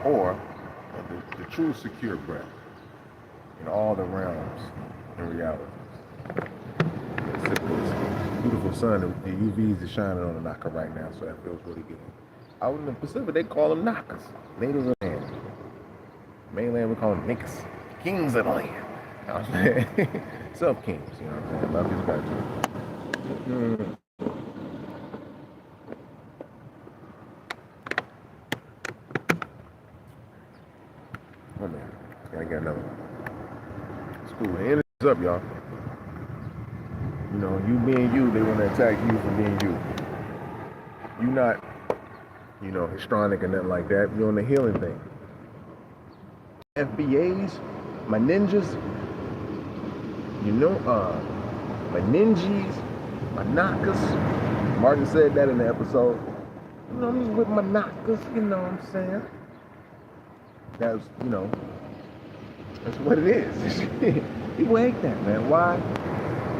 or the true secure breath in all the realms and realities. Beautiful sun, the UVs are shining on the NAGA right now, so that feels really good. Out in the Pacific, they call them NAGAs, natives of the land. Mainland, we call them niggas, kings of the land. You know what I'm saying? Self-kings, you know what I'm saying? Love is gratitude. Oh man, gotta get another one. It's cool. The energy's up, y'all. You know, you being you, they want to attack you for being you. You not, you know, histrionic or nothing like that. You're on the healing thing. FBAs, my ninjas, you know, my ninjas, my NAGAs. Martin said that in the episode. You know, I'm with my NAGAs, you know what I'm saying? That's, you know, that's what it is. People hate that, man. Why?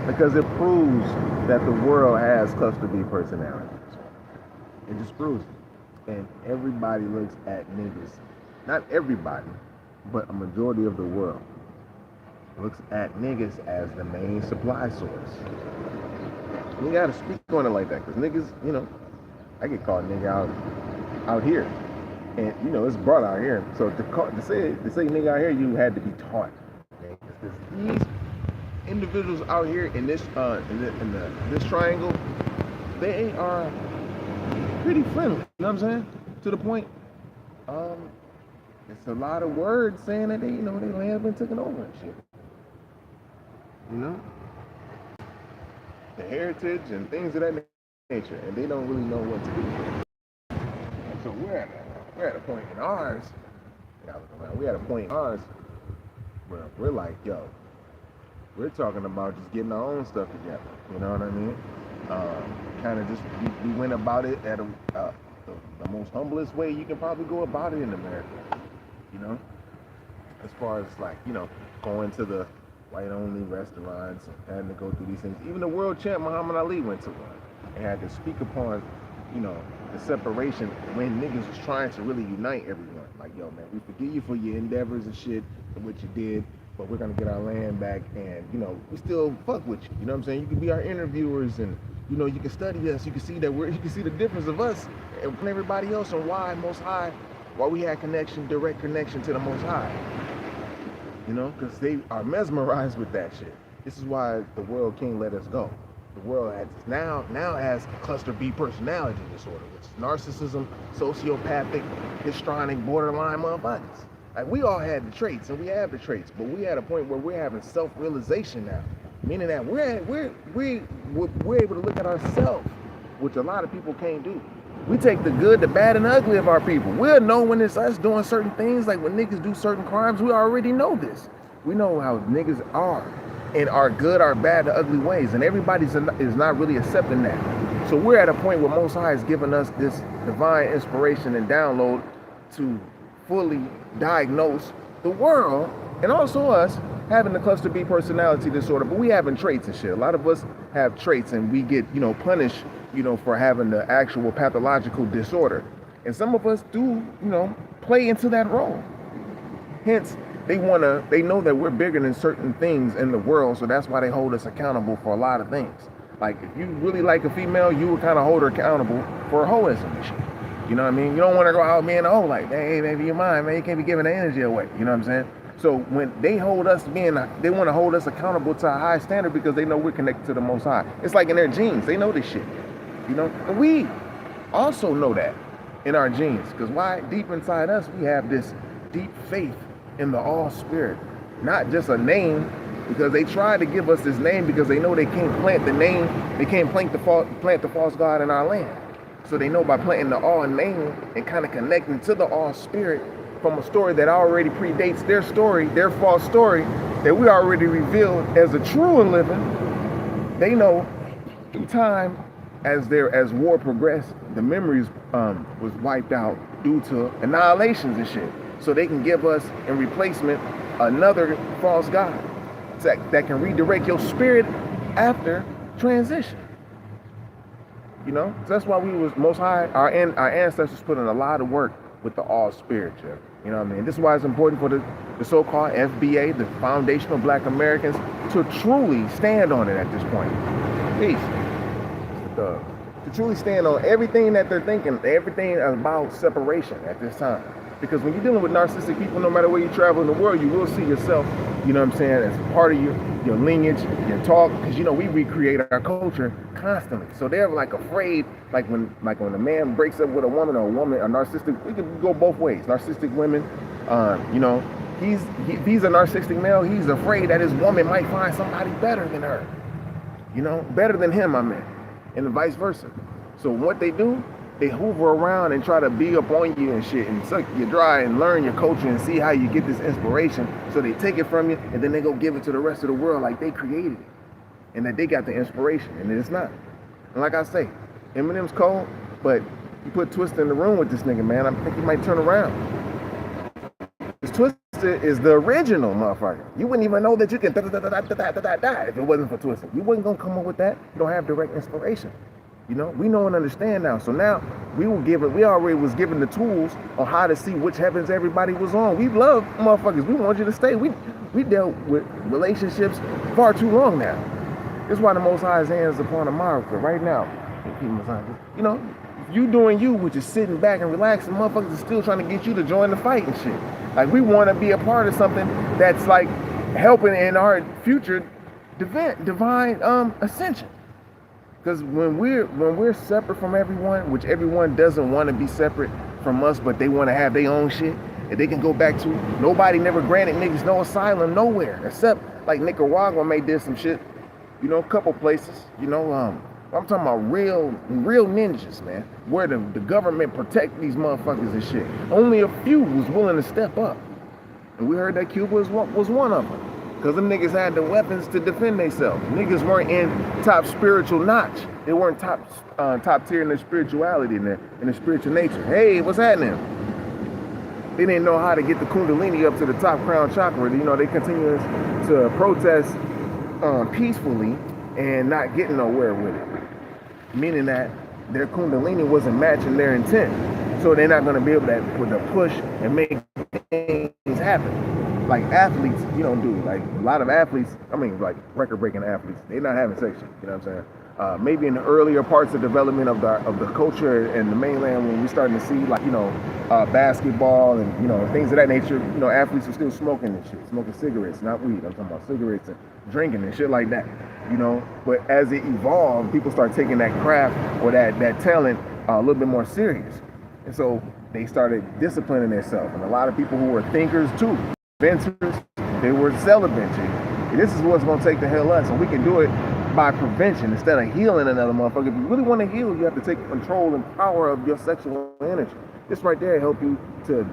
Because it proves that the world has cluster B personalities. It just proves it. And everybody looks at niggas. Not everybody, but a majority of the world looks at niggas as the main supply source. You gotta speak on it like that, because niggas, you know, I get called nigga out here. And, you know, it's brought out here. So to say nigga out here, you had to be taught. Okay? These individuals out here in this this triangle, they are pretty friendly. You know what I'm saying? To the point, it's a lot of words saying that they, you know, they land been taken over and shit. You know, the heritage and things of that nature, and they don't really know what to do. And so we're at a point in ours. We're at a point in ours where we're like, yo, we're talking about just getting our own stuff together. You know what I mean? Kind of just, we went about it at the most humblest way you can probably go about it in America. You know? As far as like, you know, going to the white-only restaurants and having to go through these things. Even the world champ Muhammad Ali went to one and had to speak upon, you know, the separation when niggas was trying to really unite everyone. Like, yo, man, we forgive you for your endeavors and shit and what you did, but we're gonna get our land back, and, you know, we still fuck with you. You know what I'm saying? You can be our interviewers, and, you know, you can study us. You can see that you can see the difference of us and everybody else, and why Most High, why we had direct connection to the Most High. You know, because they are mesmerized with that shit. This is why the world can't let us go. The world now has cluster B personality disorder, which is narcissism, sociopathic, histrionic, borderline motherfuckers. Like, we all had the traits, and we have the traits, but we at a point where we're having self-realization now, meaning that we're able to look at ourselves, which a lot of people can't do. We take the good, the bad, and the ugly of our people. We'll know when it's us doing certain things, like when niggas do certain crimes. We already know this. We know how niggas are, and our good, our bad, the ugly ways, and everybody is not really accepting that. So we're at a point where Most High has given us this divine inspiration and download to fully diagnose the world, and also us having the cluster B personality disorder, but we having traits and shit. A lot of us have traits, and we get, you know, punished, you know, for having the actual pathological disorder. And some of us do, you know, play into that role. Hence, they know that we're bigger than certain things in the world, so that's why they hold us accountable for a lot of things. Like, if you really like a female, you would kind of hold her accountable for hoism and shit. You know what I mean? You don't want to go out being, oh, like, hey, baby, you're mine, man. You can't be giving the energy away. You know what I'm saying? So when they hold us they want to hold us accountable to a high standard because they know we're connected to the Most High. It's like in their genes. They know this shit. You know? And we also know that in our genes. Because why? Deep inside us, we have this deep faith in the All Spirit. Not just a name, because they try to give us this name because they know they can't plant the name, they can't plant the false God in our land. So they know by planting the All name and kind of connecting to the All Spirit from a story that already predates their story, their false story, that we already revealed as a true and living. They know through time, as war progressed, the memories was wiped out due to annihilations and shit. So they can give us in replacement another false god that can redirect your spirit after transition. You know, so that's why we was Most High. Our ancestors put in a lot of work with the all spiritual. You know what I mean? This is why it's important for the so-called FBA, the Foundational Black Americans, to truly stand on it at this point. Peace. To truly stand on everything that they're thinking, everything about separation at this time. Because when you're dealing with narcissistic people, no matter where you travel in the world, you will see yourself, you know what I'm saying, as part of your lineage, your talk, because, you know, we recreate our culture constantly. So they're like afraid, like when a man breaks up with a woman, or a woman, a narcissistic, we can go both ways. Narcissistic women, you know, he's a narcissistic male, he's afraid that his woman might find somebody better than her, you know, better than him, I mean, and vice versa. So what they do, they hoover around and try to be up on you and shit and suck you dry and learn your culture and see how you get this inspiration. So they take it from you and then they go give it to the rest of the world like they created it and that they got the inspiration, and it's not. And like I say, Eminem's cold, but you put Twista in the room with this nigga, man, I think he might turn around. This Twista is the original motherfucker. You wouldn't even know that you can da-da-da-da-da-da-da-da if it wasn't for Twista. You wasn't gonna come up with that. You don't have direct inspiration. You know, we know and understand now. So now we already was given the tools on how to see which heavens everybody was on. We love motherfuckers. We want you to stay. We dealt with relationships far too long now. This is why the Most High's hands upon Amaru. Right now, you know, you doing you, which is sitting back and relaxing, motherfuckers are still trying to get you to join the fight and shit. Like, we want to be a part of something that's like helping in our future divine ascension. Because when we're separate from everyone, which everyone doesn't want to be separate from us, but they want to have their own shit that they can go back to. Nobody never granted niggas no asylum nowhere, except like Nicaragua may did some shit, you know, a couple places, you know. I'm talking about real ninjas, man, where the government protect these motherfuckers and shit. Only a few was willing to step up, and we heard that Cuba was one of them. Because them niggas had the weapons to defend themselves. Niggas weren't in top spiritual notch. They weren't top tier in their spirituality and their spiritual nature. Hey, what's happening? They didn't know how to get the Kundalini up to the top crown chakra. You know, they continued to protest peacefully and not getting nowhere with it. Meaning that their Kundalini wasn't matching their intent. So they're not going to be able to push and make things happen. Like athletes, you don't do. Like a lot of athletes, I mean, like record-breaking athletes, they're not having sex. You know what I'm saying? Maybe in the earlier parts of development of the culture and the mainland, when we starting to see, like, you know, basketball and, you know, things of that nature, you know, athletes are still smoking and shit, smoking cigarettes, not weed. I'm talking about cigarettes and drinking and shit like that, you know. But as it evolved, people start taking that craft or that talent a little bit more serious, and so they started disciplining themselves. And a lot of people who were thinkers too, inventors, they were celibate. And this is what's going to take to heal us, and we can do it by prevention instead of healing another motherfucker. If you really want to heal, you have to take control and power of your sexual energy. This right there help you to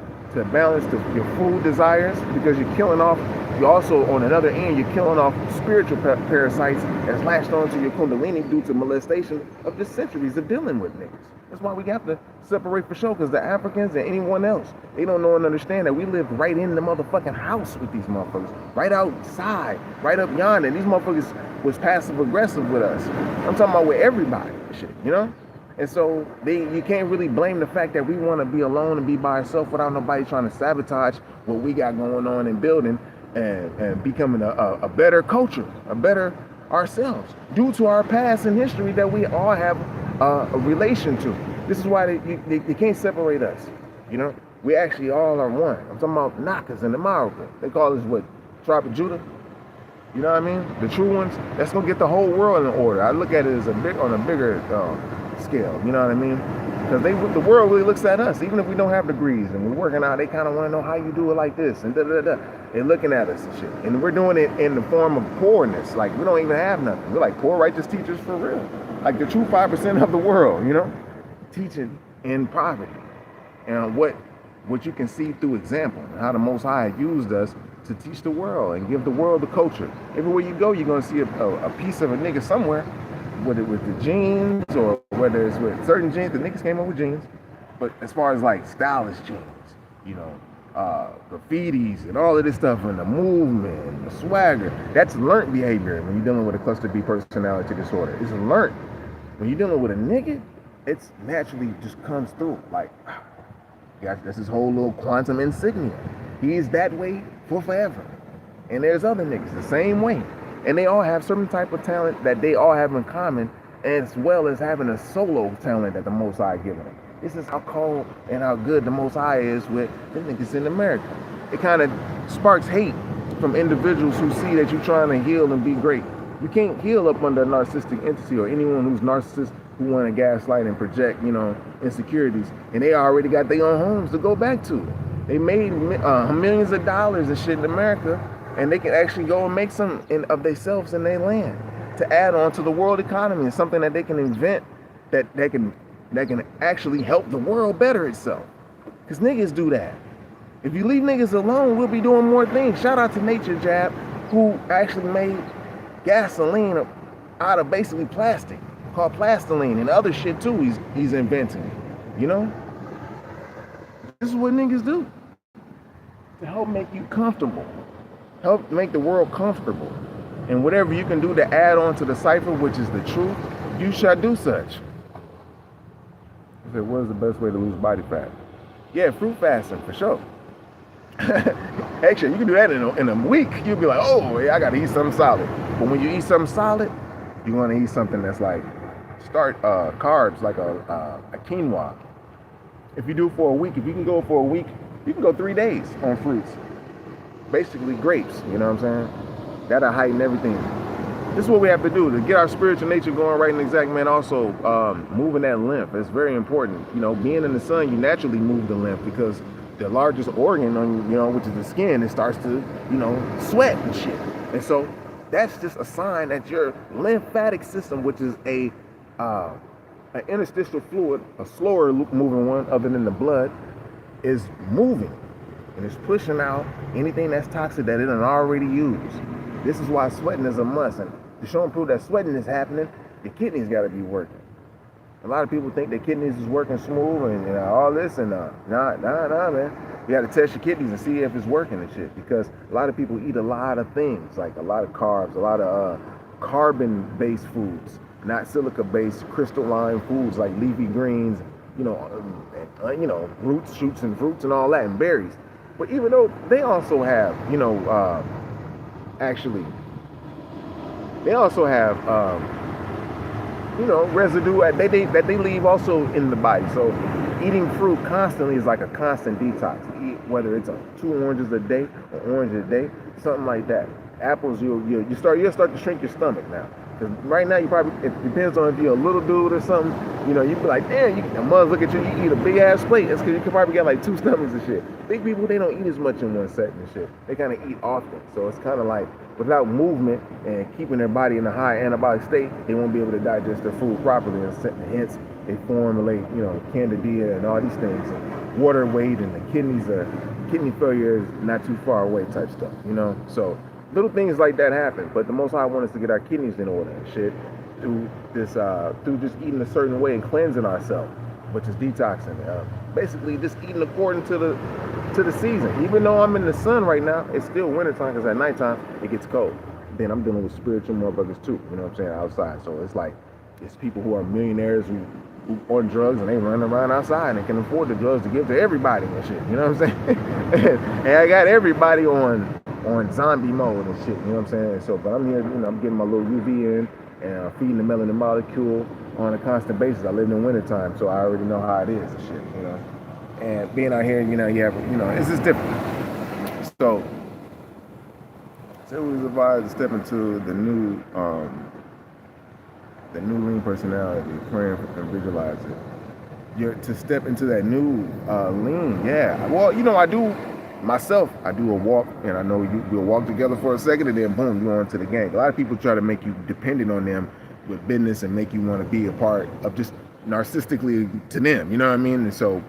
balance your food desires, because you're killing off. You also, on another end, you're killing off spiritual parasites that's latched onto your Kundalini due to molestation of the centuries of dealing with niggas. That's why we have to separate for sure, because the Africans and anyone else, they don't know and understand that we live right in the motherfucking house with these motherfuckers, right outside, right up yonder. These motherfuckers was passive aggressive with us. I'm talking about with everybody, shit, you know? And so you can't really blame the fact that we want to be alone and be by ourselves without nobody trying to sabotage what we got going on and building and becoming a better culture, a better ourselves, due to our past and history that we all have a relation to. This is why they can't separate us, you know? We actually all are one. I'm talking about Nagas and Amaru. They call us what? Tribe of Judah? You know what I mean? The true ones. That's gonna get the whole world in order. I look at it as on a bigger scale. You know what I mean? Because the world really looks at us, even if we don't have degrees and we're working out. They kind of want to know how you do it like this and da da da. They're looking at us and shit, and we're doing it in the form of poorness. Like, we don't even have nothing. We're like poor righteous teachers for real, like the true 5% of the world. You know, teaching in poverty, and what you can see through example, and how the Most High used us to teach the world and give the world the culture. Everywhere you go, you're gonna see a piece of a nigga somewhere, whether with the jeans or whether it's with certain jeans. The niggas came up with jeans, but as far as like stylish jeans, you know, graffitis and all of this stuff, and the movement and the swagger, that's learned behavior when you're dealing with a cluster B personality disorder. It's learned. When you're dealing with a nigga, it's naturally just comes through. Like, That's his whole little quantum insignia. He's that way for forever. And there's other niggas the same way. And they all have certain type of talent that they all have in common, as well as having a solo talent that the Most High given them. This is how cold and how good the Most High is with the niggas in America. It kind of sparks hate from individuals who see that you're trying to heal and be great. You can't heal up under a narcissistic entity or anyone who's narcissist who want to gaslight and project, insecurities. And they already got their own homes to go back to. They made millions of dollars and shit in America, and they can actually go and make some of themselves in their land to add on to the world economy and something that they can invent that can actually help the world better itself. Because niggas do that. If you leave niggas alone, we'll be doing more things. Shout out to Nature Jab, who actually made gasoline out of basically plastic, called plastiline, and other shit too he's inventing. This is what niggas do to help make you comfortable, help make the world comfortable. And whatever you can do to add on to the cipher, which is the truth, you shall do such. I said, what is the best way to lose body fat? Yeah, fruit fasting, for sure. Actually, you can do that in a week. You'll be like, oh, yeah, I got to eat something solid. But when you eat something solid, you want to eat something that's like, carbs, like a quinoa. If you do for a week, if you can go for a week, you can go 3 days on fruits. Basically grapes, you know what I'm saying? That'll heighten everything. This is what we have to do to get our spiritual nature going right and exact, man. Also, moving that lymph is very important. Being in the sun, you naturally move the lymph because the largest organ on you, which is the skin, it starts to, sweat and shit. And so that's just a sign that your lymphatic system, which is an interstitial fluid, a slower moving one other than the blood, is moving. And it's pushing out anything that's toxic that it done already used. This is why sweating is a must. And to show and prove that sweating is happening, the kidneys got to be working. A lot of people think their kidneys is working smooth and all this, and nah, man. You got to test your kidneys and see if it's working and shit, because a lot of people eat a lot of things, like a lot of carbs, a lot of carbon-based foods, not silica-based crystalline foods like leafy greens, roots, shoots, and fruits and all that, and berries. But even though they also have, residue that they leave also in the body. So eating fruit constantly is like a constant detox. Whether it's 2 oranges a day or orange a day, something like that. Apples, you'll start to shrink your stomach now. Because right now, it depends on if you're a little dude or something, you be like, damn, the mothers look at you eat a big ass plate. That's because you can probably get like 2 stomachs and shit. Big people, they don't eat as much in one setting and shit. They kind of eat often. So it's kind of like, without movement and keeping their body in a high anabolic state, they won't be able to digest their food properly. And hence, they formulate, candida and all these things. And water weight and the kidney failure is not too far away type stuff, So little things like that happen, but the Most High wants us to get our kidneys in order and shit through just eating a certain way and cleansing ourselves, which is detoxing. Basically, just eating according to the season. Even though I'm in the sun right now, it's still wintertime because at nighttime it gets cold. Then I'm dealing with spiritual motherfuckers too. You know what I'm saying? Outside, so it's like it's people who are millionaires who on drugs and they run around outside and can afford the drugs to give to everybody and shit. You know what I'm saying? And I got everybody on zombie mode and shit, you know what I'm saying? So, but I'm here, I'm getting my little UV in and feeding the melanin molecule on a constant basis. I live in the wintertime, so I already know how it is and shit, And being out here, you have, it's just different. So it was advised to step into the new lean personality, praying and visualize it. To step into that new lean, yeah. Well, I do. Myself, I do a walk, and I know we'll walk together for a second, and then boom, you're on to the gang. A lot of people try to make you dependent on them with business and make you want to be a part of just narcissistically to them, you know what I mean? And so,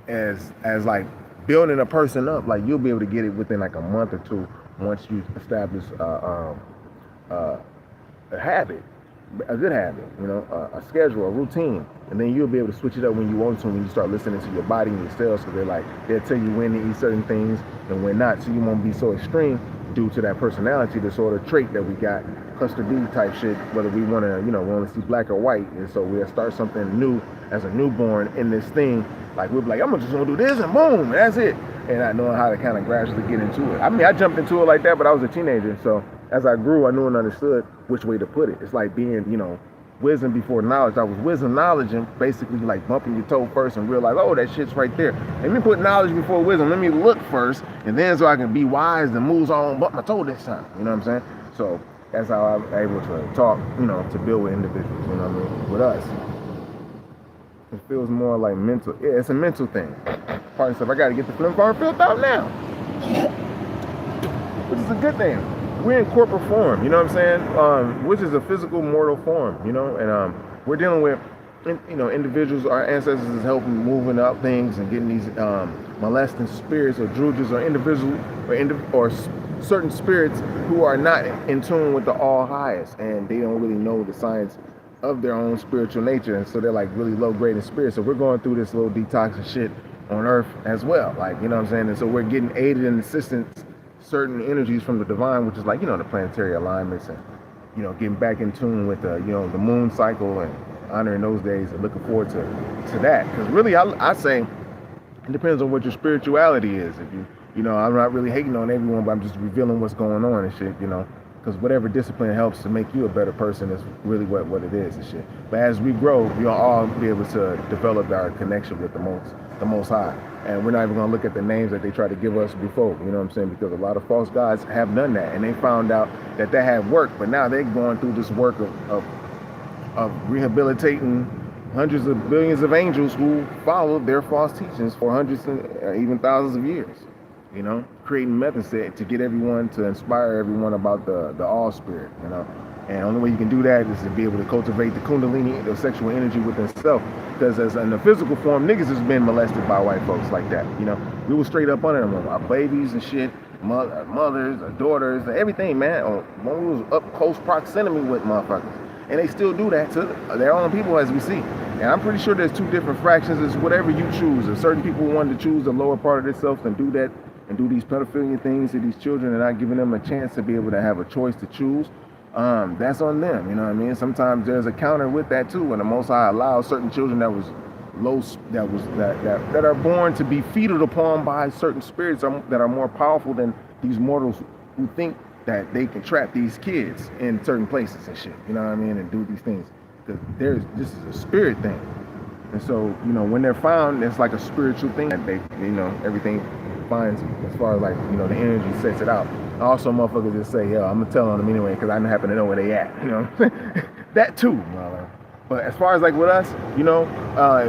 as like building a person up, like you'll be able to get it within like a month or 2 once you establish a habit, a good habit, a schedule, a routine. And then you'll be able to switch it up when you want to, when you start listening to your body and your cells. So they'll tell you when to eat certain things and when not. So you won't be so extreme due to that personality disorder trait that we got, cluster B type shit, whether we want to, we want to see black or white. And so we'll start something new as a newborn in this thing Like we'll be like, I'm just gonna do this and boom, and that's it. And not knowing how to kind of gradually get into it. I mean, I jumped into it like that, but I was a teenager, so as I grew, I knew and understood which way to put it. It's like being, you know, wisdom before knowledge. I was wisdom, knowledge, and basically like bumping your toe first and realize, oh, that shit's right there. Let me put knowledge before wisdom. Let me look first, and then so I can be wise and moves on, bump my toe this time. You know what I'm saying? So that's how I'm able to talk, you know, to build with individuals. You know what I mean? With us, it feels more like mental. Yeah, it's a mental thing. Part of stuff, I got to get the flim farm filled out now, which is a good thing. We're in corporate form, you know what I'm saying? Which is a physical, mortal form, you know, and we're dealing with, you know, individuals, our ancestors is helping moving up things and getting these molesting spirits or druges or individuals or certain spirits who are not in tune with the all highest, and they don't really know the science of their own spiritual nature, and so they're like really low grade in spirit. So we're going through this little detox and shit on Earth as well, like, you know what I'm saying? And so we're getting aided and assistance certain energies from the divine, which is like, you know, the planetary alignments, and, you know, getting back in tune with the, you know, the moon cycle and honoring those days and looking forward to that. Because really, I say it depends on what your spirituality is. If you know, I'm not really hating on everyone, but I'm just revealing what's going on and shit, you know, because whatever discipline helps to make you a better person is really what it is and shit. But as we grow, we'll all be able to develop our connection with the most high. And we're not even going to look at the names that they try to give us before, you know what I'm saying? Because a lot of false gods have done that, and they found out that had worked, but now they're going through this work of rehabilitating hundreds of billions of angels who followed their false teachings for hundreds and even thousands of years, you know, creating methods to get everyone, to inspire everyone about the all spirit, you know. And the only way you can do that is to be able to cultivate the kundalini, the sexual energy within self. Because as in the physical form, niggas has been molested by white folks like that. You know, we were straight up under them, our babies and shit, mothers, our daughters, everything, man. When we was up close proximity with motherfuckers, and they still do that to their own people, as we see. And I'm pretty sure there's two different fractions. It's whatever you choose. If certain people wanted to choose the lower part of themselves and do that and do these pedophilia things to these children and not giving them a chance to be able to have a choice to choose. That's on them, you know what I mean? Sometimes there's a counter with that too, when the Most High allows certain children that are born to be feeded upon by certain spirits that are more powerful than these mortals who think that they can trap these kids in certain places and shit, you know what I mean, and do these things. Because this is a spirit thing, and so, you know, when they're found, it's like a spiritual thing that they, you know, everything finds as far as like, you know, the energy sets it out. Also, motherfuckers just say, yo, I'm gonna tell on them anyway because I don't happen to know where they at, you know. That too, but as far as like with us, you know,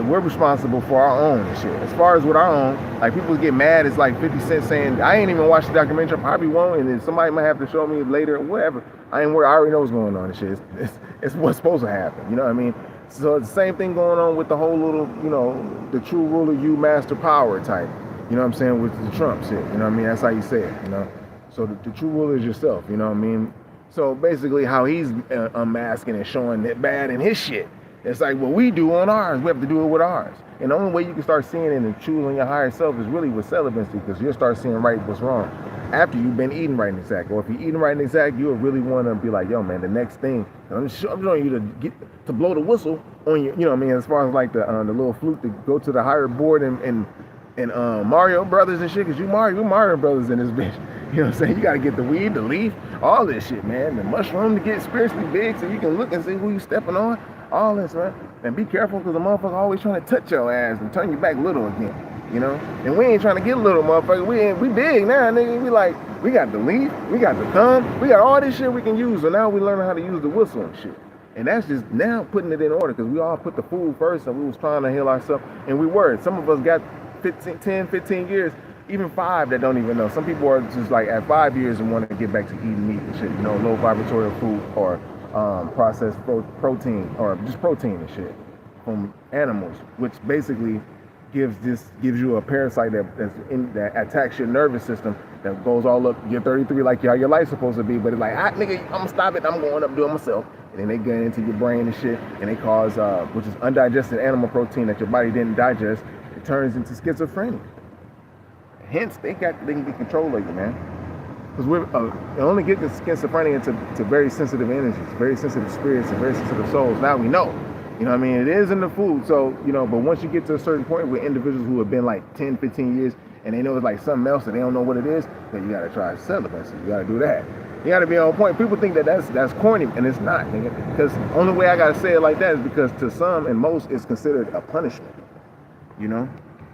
we're responsible for our own and shit. As far as with our own, like people get mad, it's like 50 Cent saying, I ain't even watched the documentary, I probably won't, and then somebody might have to show me later, whatever. I ain't worried, I already know what's going on and shit. It's what's supposed to happen, you know what I mean? So it's the same thing going on with the whole little, you know, the true ruler, you master power type, you know what I'm saying, with the Trump shit, you know what I mean? That's how you say it, you know? So the true ruler is yourself, you know what I mean? So basically how he's unmasking and showing that bad in his shit. It's like what we do on ours, we have to do it with ours. And the only way you can start seeing it and choosing your higher self is really with celibacy, because you'll start seeing right what's wrong after you've been eating right and exact. Or if you're eating right and exact, you'll really want to be like, yo, man, the next thing, I'm showing you to blow the whistle on you, you know what I mean? As far as like the little flute to go to the higher board and Mario Brothers and shit, because we Mario Brothers in this bitch. You know what I'm saying? You got to get the weed, the leaf, all this shit, man. The mushroom to get spiritually big so you can look and see who you stepping on. All this, man. And be careful because the motherfucker always trying to touch your ass and turn you back little again. You know? And we ain't trying to get little, motherfucker. We big now, nigga. We got the leaf, we got the thumb, we got all this shit we can use. So now we learning how to use the whistle and shit. And that's just now putting it in order, because we all put the food first and we was trying to heal ourselves. And we were. Some of us got 10, 15 years. Even 5 that don't even know. Some people are just like at 5 years and want to get back to eating meat and shit, you know, low vibratory food or processed protein or just protein and shit from animals, which basically gives you a parasite that attacks your nervous system, that goes all up your 33 like how your life's supposed to be, but it's like, nigga, I'm gonna stop it, I'm going up doing myself. And then they get into your brain and shit, and they cause which is undigested animal protein that your body didn't digest. It turns into schizophrenia. Hence, they can get control of you, man. Because we're only get the schizophrenia to very sensitive energies, very sensitive spirits, and very sensitive souls. Now we know, you You know what I mean? It is in the food. So, you know, but once you get to a certain point with individuals who have been like 10, 15 years and they know it's like something else and they don't know what it is, then you got to try celibacy. You got to do that. You got to be on point. People think that that's corny, and it's not, nigga. Because the only way I got to say it like that is because to some and most it's considered a punishment. You know?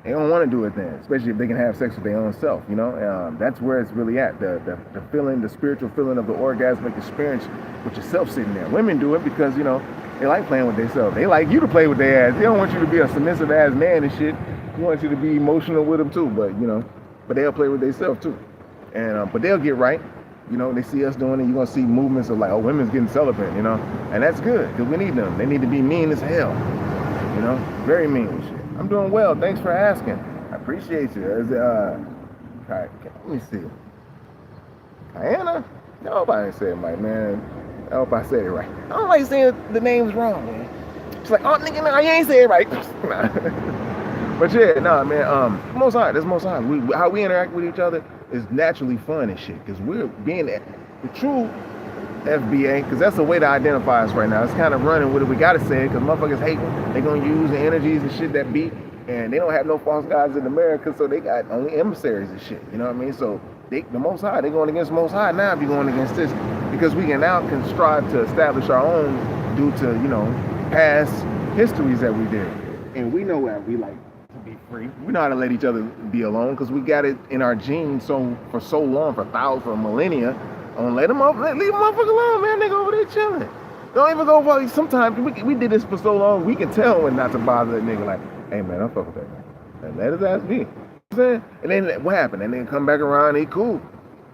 They don't want to do it then, especially if they can have sex with their own self, you know? That's where it's really at. The feeling, the spiritual feeling of the orgasmic experience with yourself sitting there. Women do it because, you know, they like playing with themselves. They like you to play with their ass. They don't want you to be a submissive ass man and shit. They want you to be emotional with them too, but, you know, but they'll play with themselves too. And, but they'll get right. You know, they see us doing it. You're going to see movements of like, oh, women's getting celibate, you know? And that's good because we need them. They need to be mean as hell, you know? Very mean and shit. I'm doing well. Thanks for asking. I appreciate you. Let me see. Diana? I hope I didn't say it right, man. I hope I said it right. I don't like saying the names wrong, man. She's like, oh, nigga, no, you ain't say it right. But yeah, nah, man. Most high. That's most high. How we interact with each other is naturally fun and shit. Because we're being the true FBA, because that's the way to identify us right now. It's kind of running with it. We got to say it because motherfuckers hate them. They're going to use the energies and shit that beat. And they don't have no false gods in America, so they got only emissaries and shit. You know what I mean? So the Most High, they're going against the Most High. Now be going against this. Because we can strive to establish our own due to, you know, past histories that we did. And we know that we like to be free. We know how to let each other be alone because we got it in our genes for so long, for millennia. Don't let them off, leave them motherfucker alone, man. They go over there chilling. Don't even go for, sometimes we did this for so long, we can tell when not to bother that nigga. Like, hey man, don't fuck with that man. And let his ass be. You know what I'm saying? And then what happened? And then come back around, he cool.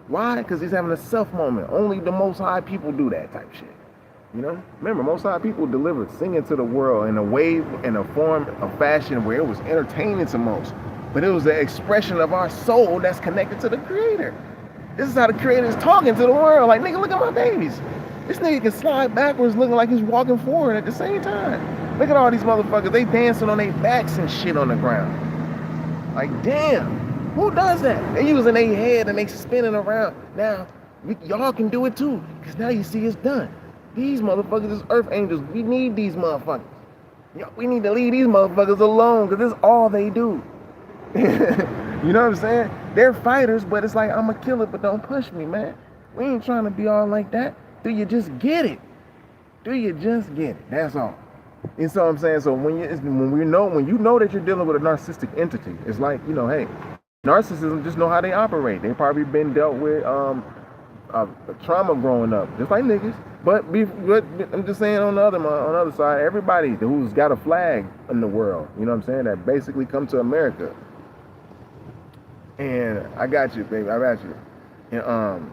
Why? Because he's having a self moment. Only the Most High people do that type shit. You know? Remember, Most High people delivered singing to the world in a way, in a form, of fashion where it was entertaining to most. But it was the expression of our soul that's connected to the Creator. This is how the Creator is talking to the world. Like, nigga, look at my babies. This nigga can slide backwards looking like he's walking forward at the same time. Look at all these motherfuckers. They dancing on their backs and shit on the ground. Like, damn. Who does that? They using their head and they spinning around. Now, y'all can do it too. Because now you see it's done. These motherfuckers is earth angels. We need these motherfuckers. We need to leave these motherfuckers alone because this is all they do. You know what I'm saying? They're fighters, but it's like, I'm a killer, but don't push me, man. We ain't trying to be all like that. Do you just get it? Do you just get it? That's all. You know what I'm saying? So when you know that you're dealing with a narcissistic entity, it's like, you know, hey, narcissism, just know how they operate. They probably been dealt with trauma growing up, just like niggas. But I'm just saying on the other side, everybody who's got a flag in the world, you know what I'm saying, that basically come to America. And I got you, baby. I got you. And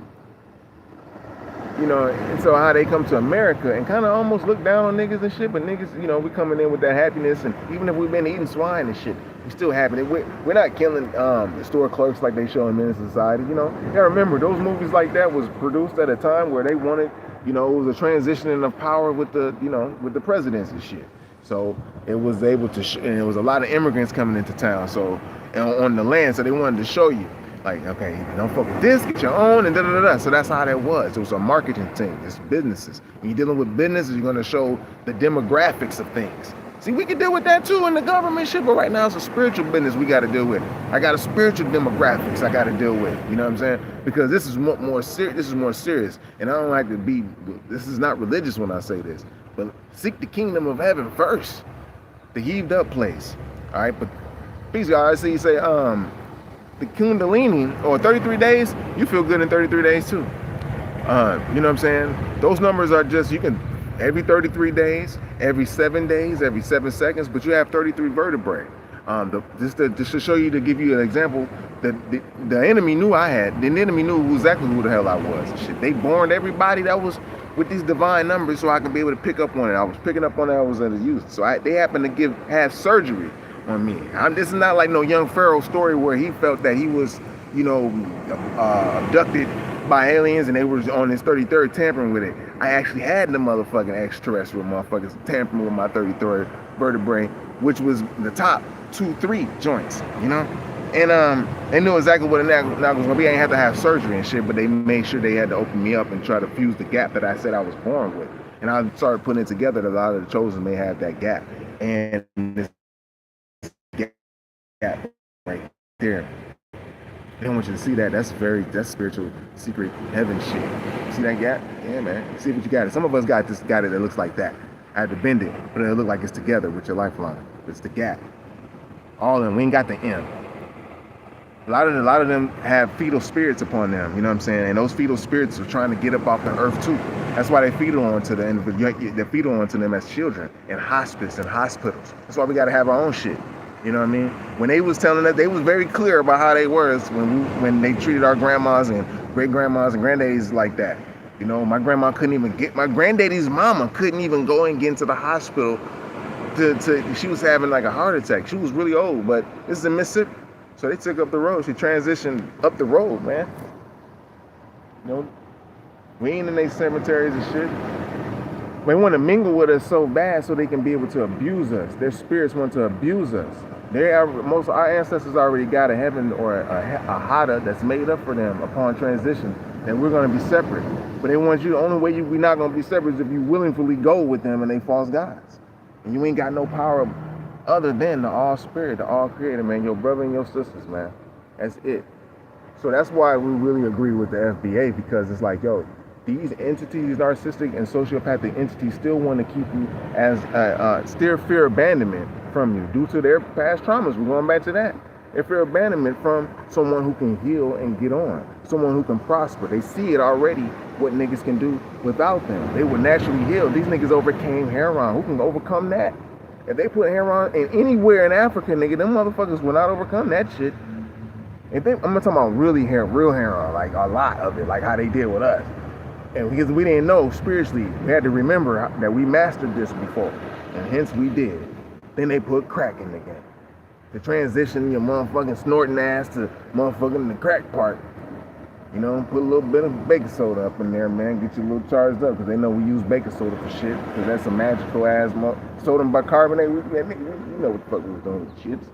you know, and so how they come to America and kind of almost look down on niggas and shit, but niggas, you know, we coming in with that happiness, and even if we've been eating swine and shit, we still happy. We're not killing the store clerks like they show in Menace Society, you know. Yeah, remember, those movies like that was produced at a time where they wanted, you know, it was a transitioning of power with the, you know, with the presidents and shit. So it was able to, and it was a lot of immigrants coming into town, so on the land, so they wanted to show you, like, okay, don't fuck with this, get your own, and da-da-da-da. So that's how that was. It was a marketing thing. It's businesses. When you're dealing with businesses, you're going to show the demographics of things. See, we can deal with that too in the government shit, but right now it's a spiritual business we got to deal with. I got a spiritual demographics I got to deal with. You know what I'm saying? Because this is more serious. This is more serious, and I don't like to be. This is not religious when I say this, but seek the kingdom of heaven first, the heaved up place. All right, but peace, guys. I see you say the Kundalini, or 33 days, you feel good in 33 days too. You know what I'm saying? Those numbers are just, you can, every 33 days, every 7 days, every 7 seconds, but you have 33 vertebrae. Just to show you, to give you an example, the enemy knew I had, the enemy knew exactly who the hell I was. Shit, they borned everybody that was with these divine numbers so I can be able to pick up on it. I was picking up on it, I was at a youth. So they happened to have surgery on me. This is not like no young Pharaoh story where he felt that he was, you know, abducted by aliens and they were on his 33rd tampering with it. I actually had the motherfucking extraterrestrial motherfuckers tampering with my 33rd vertebrae, which was the top 2-3 joints, you know? And they knew exactly what a NAGA was gonna be. I didn't have to have surgery and shit, but they made sure they had to open me up and try to fuse the gap that I said I was born with. And I started putting it together that a lot of the chosen may have that gap. And this gap right there. They don't want you to see that. That's spiritual secret heaven shit. See that gap? Yeah, man. See what you got. Some of us got it that looks like that. I had to bend it, but it'll look like it's together with your lifeline. It's the gap. All of them. We ain't got the M. A lot of them have fetal spirits upon them. You know what I'm saying? And those fetal spirits are trying to get up off the earth too. That's why they fetal onto the individual. They fetal onto them as children in hospice and hospitals. That's why we got to have our own shit. You know what I mean? When they was telling us, they was very clear about how they were when they treated our grandmas and great-grandmas and granddaddies like that. You know, my granddaddy's mama couldn't even go and get into the hospital she was having like a heart attack. She was really old, but this is in Mississippi. So they took up the road. She transitioned up the road, man. You know, we ain't in these cemeteries and shit. They want to mingle with us so bad so they can be able to abuse us. Their spirits want to abuse us. Most of our ancestors already got a heaven or a hada that's made up for them upon transition, that we're going to be separate. But they want you, the only way we're not going to be separate is if you willingly go with them and they false gods. And you ain't got no power other than the all spirit, the all creator, man, your brother and your sisters, man. That's it. So that's why we really agree with the FBA, because it's like, yo, these entities, narcissistic and sociopathic entities, still want to keep you as still fear abandonment from you due to their past traumas. We're going back to that. They fear abandonment from someone who can heal and get on, someone who can prosper. They see it already, what niggas can do without them. They would naturally heal. These niggas overcame heroin. Who can overcome that? If they put heroin in anywhere in Africa, nigga, them motherfuckers will not overcome that shit. I'm talking about real heroin, like a lot of it, like how they did with us. And because we didn't know spiritually, we had to remember that we mastered this before, and hence we did. Then they put crack in the game. To transition your motherfucking snorting ass to motherfucking the crack part. You know, put a little bit of baking soda up in there, man. Get you a little charged up, because they know we use baking soda for shit, because that's a magical ass sodium bicarbonate. You know what the fuck we was doing with the shits.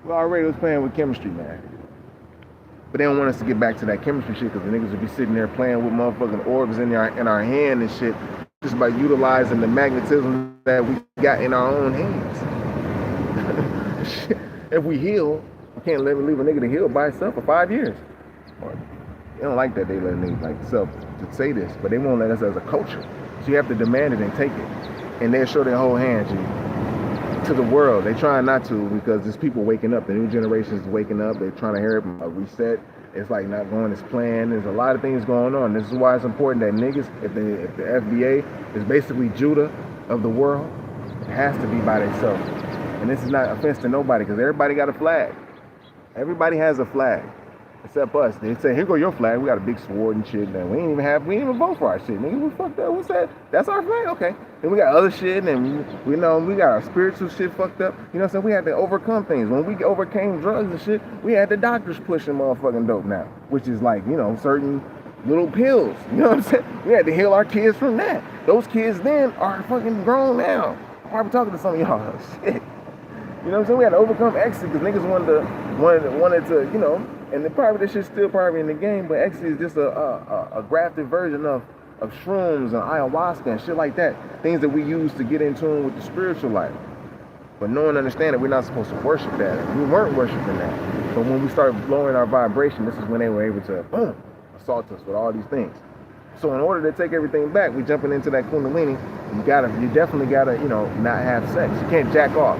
We already was playing with chemistry, man. But they don't want us to get back to that chemistry shit, because the niggas would be sitting there playing with motherfucking orbs in our hand and shit, just by utilizing the magnetism that we got in our own hands. If we heal, we can't leave a nigga to heal by itself for 5 years. They don't like that. They let niggas like self to say this, but they won't let us as a culture. So you have to demand it and take it, and they'll show their whole hand, G, to the world. They try not to, because there's people waking up. The new generation is waking up. They're trying to hear a reset. It's like not going as planned. There's a lot of things going on. This is why it's important that niggas, if the FBA is basically Judah of the world, it has to be by themselves. And this is not offense to nobody, because everybody got a flag. Everybody has a flag, except us. They say, here go your flag. We got a big sword and shit. And we ain't even vote for our shit. Nigga, we fucked up. What's that? That's our flag? Okay. And we got other shit, and we know we got our spiritual shit fucked up. You know what I'm saying? We had to overcome things. When we overcame drugs and shit, we had the doctors pushing motherfucking dope now, which is like, you know, certain little pills. You know what I'm saying? We had to heal our kids from that. Those kids then are fucking grown now. I'm probably talking to some of y'all. Shit. You know what I'm saying? We had to overcome ecstasy, because niggas wanted to, you know, and this shit's still probably in the game, but ecstasy is just a grafted version of shrooms and ayahuasca and shit like that. Things that we use to get in tune with the spiritual life. But no one understands that we're not supposed to worship that. We weren't worshiping that. But when we started lowering our vibration, this is when they were able to, boom, assault us with all these things. So in order to take everything back, we jumping into that kundalini. You definitely gotta, you know, not have sex. You can't jack off.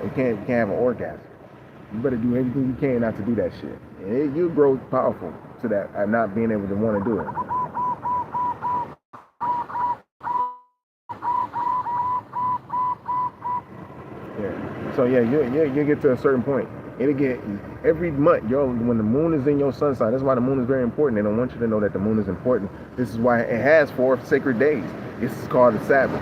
You can't have an orgasm. You better do everything you can not to do that shit. And you grow powerful to that, and not being able to want to do it. Yeah. So yeah, you get to a certain point. It'll get every month, yo, when the moon is in your sun sign. That's why the moon is very important. They don't want you to know that the moon is important. This is why it has 4 sacred days. This is called the Sabbath.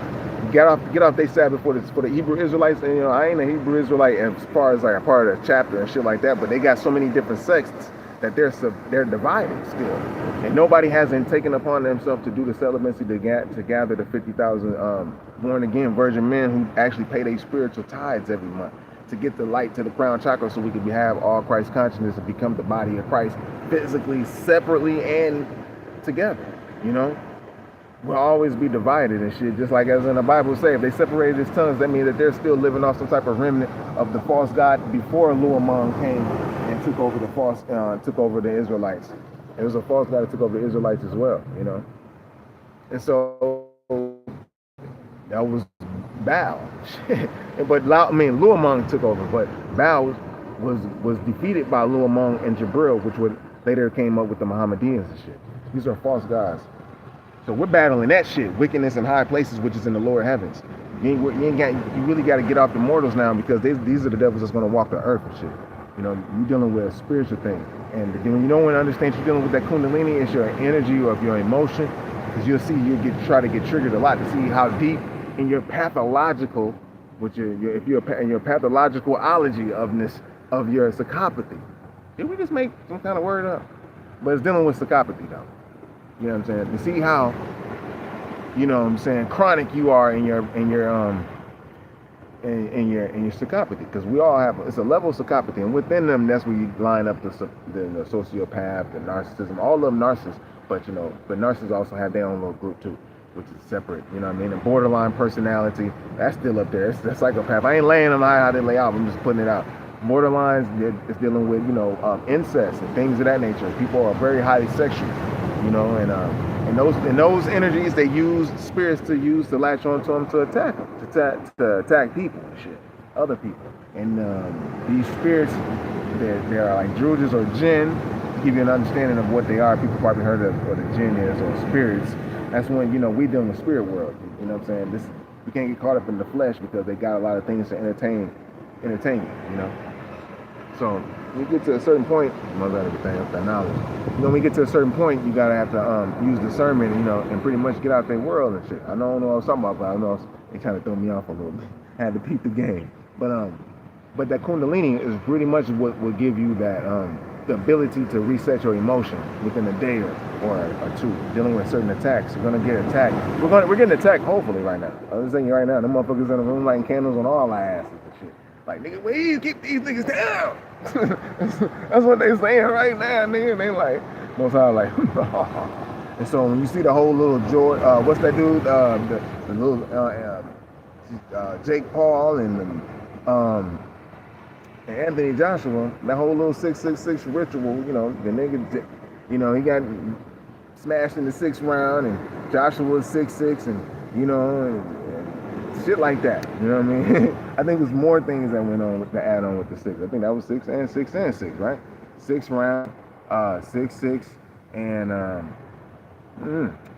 Get off their Sabbath for the Hebrew Israelites. And you know, I ain't a Hebrew Israelite as far as like a part of the chapter and shit like that, but they got so many different sects that they're divided still. And nobody hasn't taken upon themselves to do the celibacy to gather the 50,000 born again virgin men who actually pay their spiritual tithes every month, to get the light to the crown chakra, so we can have all Christ consciousness and become the body of Christ physically, separately, and together. You know, will always be divided and shit. Just like as in the Bible say, if they separated his tongues, that means that they're still living off some type of remnant of the false god before Luamon came and took over the Israelites. It was a false god that took over the Israelites as well, you know. And so that was Baal. But Luamon took over, but Baal was defeated by Luamon and Jibril, which would later came up with the Mohammedans and shit. These are false gods. So we're battling that shit, wickedness in high places, which is in the lower heavens. You really got to get off the mortals now, because these are the devils that's going to walk the earth and shit. You know, you're dealing with a spiritual thing. And when you don't want to understand you're dealing with that kundalini, it's your energy or your emotion. Because you'll see, try to get triggered a lot to see how deep in your pathological, in your pathological-ology of your psychopathy. Did we just make some kind of word up? But it's dealing with psychopathy though. You know what I'm saying? To see how, you know what I'm saying, chronic you are in your psychopathy, because we all have, it's a level of psychopathy, and within them, that's where you line up the sociopath, the narcissism, all of them narcissists, but narcissists also have their own little group too, which is separate, you know what I mean? The borderline personality, that's still up there. It's the psychopath. I ain't laying them out how they lay out, I'm just putting it out. Borderlines is dealing with, incest and things of that nature. People are very highly sexual, you know, and those energies they use spirits to latch onto them to attack them, to attack people and shit, other people. And these spirits, they're like druids or jinn. To give you an understanding of what they are, people probably heard of what a jinn is, or spirits. That's when, we deal in the spirit world. You know what I'm saying? You can't get caught up in the flesh, because they got a lot of things to entertain you, you know. So when you get to a certain point, when we get to a certain point, you gotta have to use discernment, and pretty much get out their world and shit. I don't know what I was talking about, but I know they kind of threw me off a little bit. I had to peep the game, but that kundalini is pretty much what will give you that the ability to reset your emotion within a day or two. Dealing with certain attacks, you're gonna get attacked. We're getting attacked hopefully right now. I'm just saying right now, them motherfuckers in the room lighting candles on all our asses and shit. Like, nigga, please keep these niggas down. That's what they saying right now, nigga. They like, most high like, and so when you see the whole little George, what's that dude? The little Jake Paul and Anthony Joshua, that whole little 666 ritual, the nigga, he got smashed in the 6th round, and Joshua was 6'6", and and shit like that. You know what I mean? I think there's more things that went on to add on with the 6. I think that was 6 and 6 and 6, right? 6th round, 6'6", and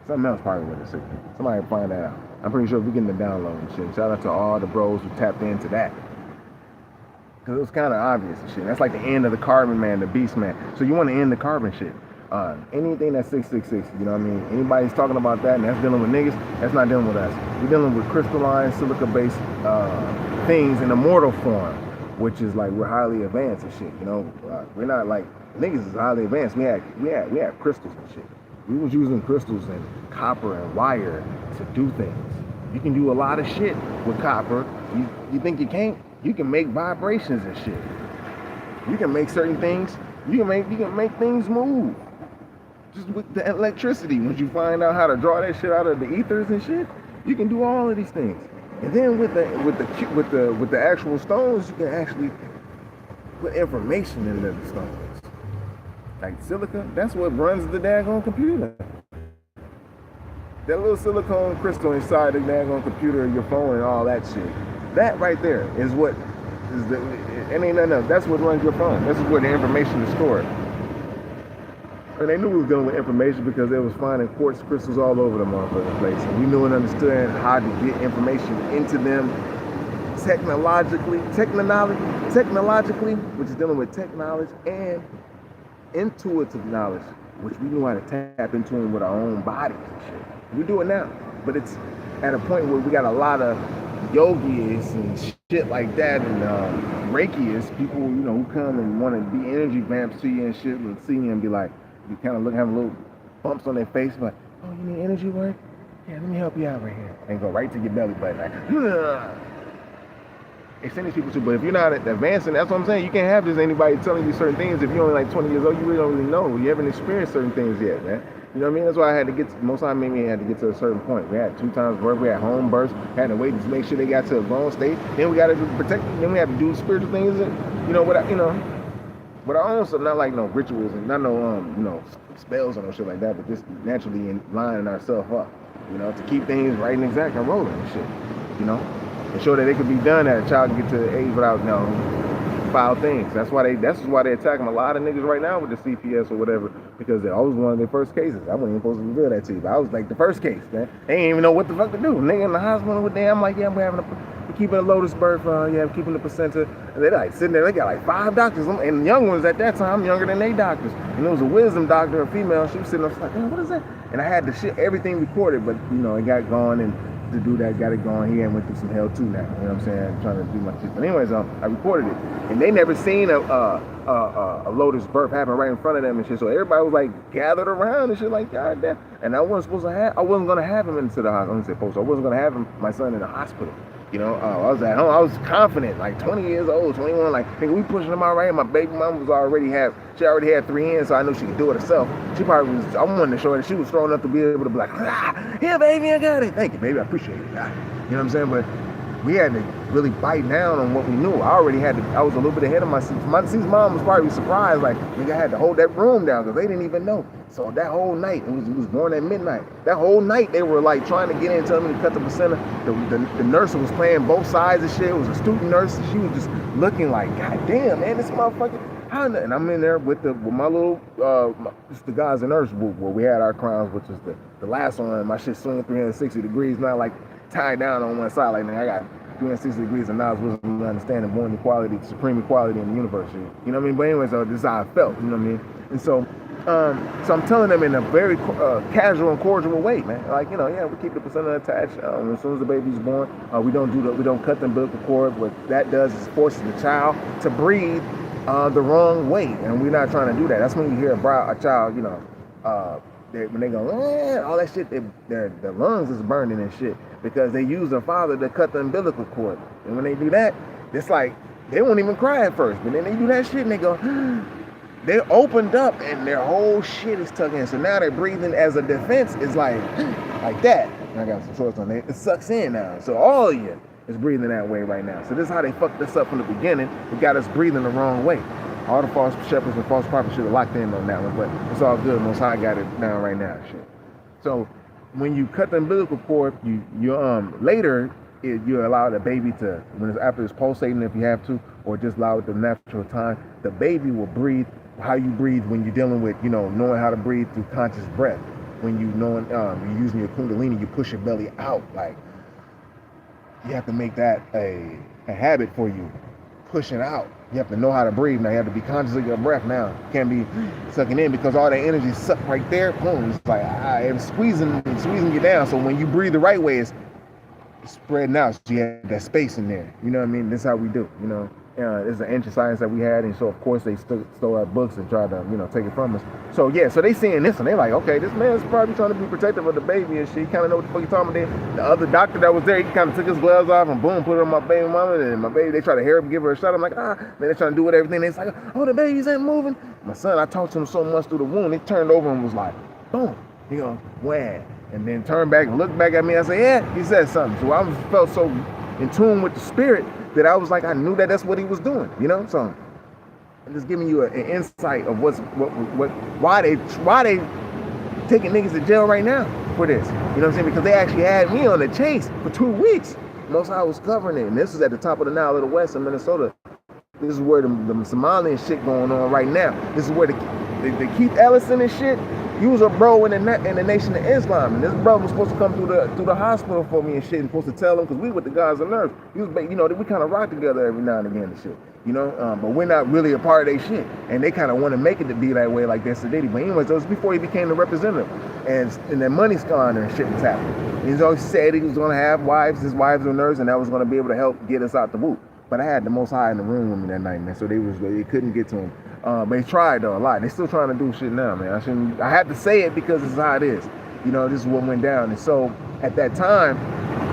something else probably with the 6. Somebody find that out. I'm pretty sure we're getting the download and shit. Shout out to all the bros who tapped into that. Because it was kind of obvious and shit. That's like the end of the Carbon Man, the Beast Man. So you want to end the carbon shit. Anything that's 666, you know what I mean? Anybody's talking about that and that's dealing with niggas, that's not dealing with us. We're dealing with crystalline, silica-based things in a mortal form, which is like we're highly advanced and shit, we're not like, niggas is highly advanced. We had crystals and shit. We was using crystals and copper and wire to do things. You can do a lot of shit with copper. You think you can't? You can make vibrations and shit. You can make certain things. You can make things move. Just with the electricity. Once you find out how to draw that shit out of the ethers and shit, you can do all of these things. And then with the actual stones, you can actually put information into the stones. Like silica, that's what runs the daggone computer. That little silicone crystal inside the daggone computer, your phone, and all that shit. That right there is what is it ain't nothing else. That's what runs your phone. This is where the information is stored. And they knew we was dealing with information because they was finding quartz crystals all over the motherfucking place. And we knew and understood how to get information into them technologically, which is dealing with tech knowledge, and intuitive knowledge, which we knew how to tap into them with our own bodies and shit. We do it now, but it's at a point where we got a lot of yogis and shit like that, and Reiki-ists, people who come and want to be energy vamps to you and shit, and see you and be like, you kind of look, have little bumps on their face, like, oh, you need energy work? Yeah, let me help you out right here, and go right to your belly button, like, ugh. They send these people to, but if you're not advancing, that's what I'm saying. You can't have just anybody telling you certain things if you're only like 20 years old. You really don't really know. You haven't experienced certain things yet, man. You know what I mean? That's why I had to get, most time made me had to get to a certain point. We had 2 times birth, we had home births, had to wait to make sure they got to a grown state. Then we got to protect them, then we had to do spiritual things, and, with our own stuff, not like no rituals and not no, spells or no shit like that, but just naturally in lining ourselves up, to keep things right and exact and rolling and shit, and show that it could be done that a child can get to the age without, foul things. That's why they're attacking a lot of niggas right now with the CPS or whatever, because I was one of their first cases. I wasn't even supposed to reveal that to you, but I was like the first case, man. They ain't even know what the fuck to do. Nigga in the hospital with them, I'm like, yeah, we're keeping a lotus birth, keeping the placenta. And they're like sitting there, they got like 5 doctors, and young ones at that time, younger than they doctors. And there was a wisdom doctor, a female, she was sitting there like, what is that? And I had the shit, everything recorded, but it got gone, and to do that, got it going. He went through some hell too now. You know what I'm saying? Trying to do my shit. But anyways, I recorded it, and they never seen a lotus birth happen right in front of them and shit. So everybody was like gathered around and shit, like, God damn. And I wasn't gonna have him into the hospital. I wasn't gonna have my son in the hospital. I was at home. I was confident, like 20 years old, 21. Like, nigga, we pushing him out right. My baby mom she already had 3 hands, so I knew she could do it herself. She probably was. I wanted to show her that she was strong enough to be able to be like, here, baby, I got it. Thank you, baby, I appreciate it. You know what I'm saying? But we had to really bite down on what we knew. I was a little bit ahead of my seats. My seats mom was probably surprised, like, nigga, I had to hold that room down because they didn't even know. So that whole night, it was born at midnight. That whole night, they were like trying to get in, telling me to cut the placenta. The nurse was playing both sides of shit. It was a student nurse. And she was just looking like, God damn, man, this motherfucker. And I'm in there with my little, just the guys and nurse where we had our crowns, which is the last one. My shit swinging 360 degrees, not like tied down on one side. Like, man, I got 360 degrees and now it's wisdom, understanding, born equality, supreme equality in the universe. You know what I mean? But anyways, this is how I felt. You know what I mean? And so I'm telling them in a very casual and cordial way, man. Like, we keep the placenta attached. As soon as the baby's born, we don't cut the umbilical cord. What that does is forces the child to breathe the wrong way, and we're not trying to do that. That's when you hear a child, when they go, all that shit, their lungs is burning and shit because they use their father to cut the umbilical cord. And when they do that, it's like they won't even cry at first, but then they do that shit and they go, they opened up and their whole shit is tucked in. So now they're breathing as a defense. It's like that. I got some shorts on there. It sucks in now. So all of you is breathing that way right now. So this is how they fucked us up from the beginning. It got us breathing the wrong way. All the false shepherds and false prophets should have locked in on that one, but it's all good. Most High got it down right now. Shit. So when you cut the umbilical cord, you later you allow the baby to, after it's pulsating if you have to, or just allow it the natural time, the baby will breathe how you breathe when you're dealing with, knowing how to breathe through conscious breath. When you're using your kundalini, you push your belly out. Like, you have to make that a habit for you, pushing out. You have to know how to breathe now. You have to be conscious of your breath now. You can't be sucking in because all that energy is sucked right there. Boom. It's like, it's squeezing you down. So when you breathe the right way, it's spreading out. So you have that space in there. You know what I mean? This is how we do. It's an ancient science that we had, and so of course they stole our books and tried to, take it from us. So yeah, so they seeing this and they like, okay, this man's probably trying to be protective of the baby and shit. He kind of know what the fuck he's talking about. The other doctor that was there, he kind of took his gloves off and boom, put it on my baby mama, and my baby, they try to hurry up and give her a shot. I'm like, man, they trying to do everything. It's like, oh, the babies ain't moving. My son, I talked to him so much through the wound, he turned over and was like, boom, wham, and then turned back and looked back at me. I said, yeah, he said something. So I felt so in tune with the spirit that I was like, I knew that's what he was doing, So I'm just giving you an insight of why they taking niggas to jail right now for this. You know what I'm saying? Because they actually had me on the chase for 2 weeks. Most I was covering it, and this is at the top of the Nile of the West in Minnesota. This is where the Somalian shit going on right now. This is where the Keith Ellison and shit. He was a bro in the Nation of Islam, and this brother was supposed to come through the hospital for me and shit, and supposed to tell him, because we with the guys on Earth. He was, we kind of rock together every now and again and shit, but we're not really a part of their shit, and they kind of want to make it to be that way, like that's the Diddy. But anyways, that was before he became the representative, and that money squander and shit was happening. He always said he was going to have wives, his wives were nurses, and that was going to be able to help get us out the whoop. But I had the Most High in the room with me that night, man, so they couldn't get to him. But they tried though a lot. They still trying to do shit now, man. I had to say it because this is how it is. This is what went down. And so at that time,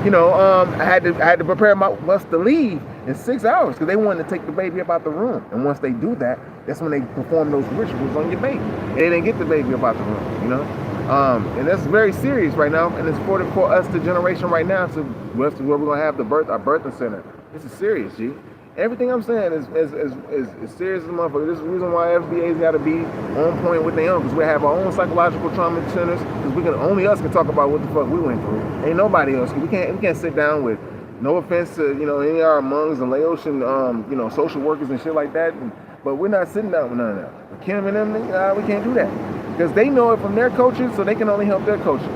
I had to prepare us to leave in 6 hours because they wanted to take the baby up out the room. And once they do that, that's when they perform those rituals on your baby. They didn't get the baby up out the room, And that's very serious right now, and it's for us, the generation right now. So where we're gonna have our birthing center. This is serious, G. Everything I'm saying is serious as a motherfucker. This is the reason why FBA's got to be on point with their own, because we have our own psychological trauma centers. Because only us can talk about what the fuck we went through. Ain't nobody else. We can't sit down with. No offense to any of our Hmongs and Laotian social workers and shit like that. But we're not sitting down with none of that. With Kim and them, we can't do that. Because they know it from their coaches, so they can only help their coaches.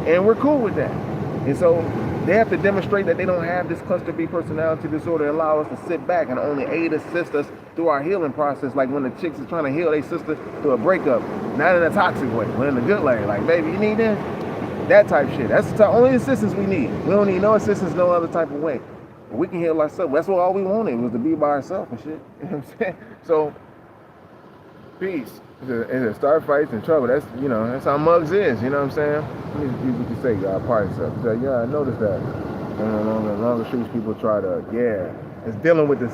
And we're cool with that. And so they have to demonstrate that they don't have this cluster B personality disorder and allow us to sit back and only assist us through our healing process. Like when the chicks is trying to heal their sister through a breakup. Not in a toxic way, but in a good way. Like, baby, you need this? That type shit. That's the only assistance we need. We don't need no assistance no other type of way. We can heal ourselves. That's what all we wanted, was to be by ourselves and shit. You know what I'm saying? So, peace. It's start fights and trouble. That's that's how mugs is. You know what I'm saying? People can say party stuff. So, yeah, I noticed that. And longer streets, people try to it's dealing with the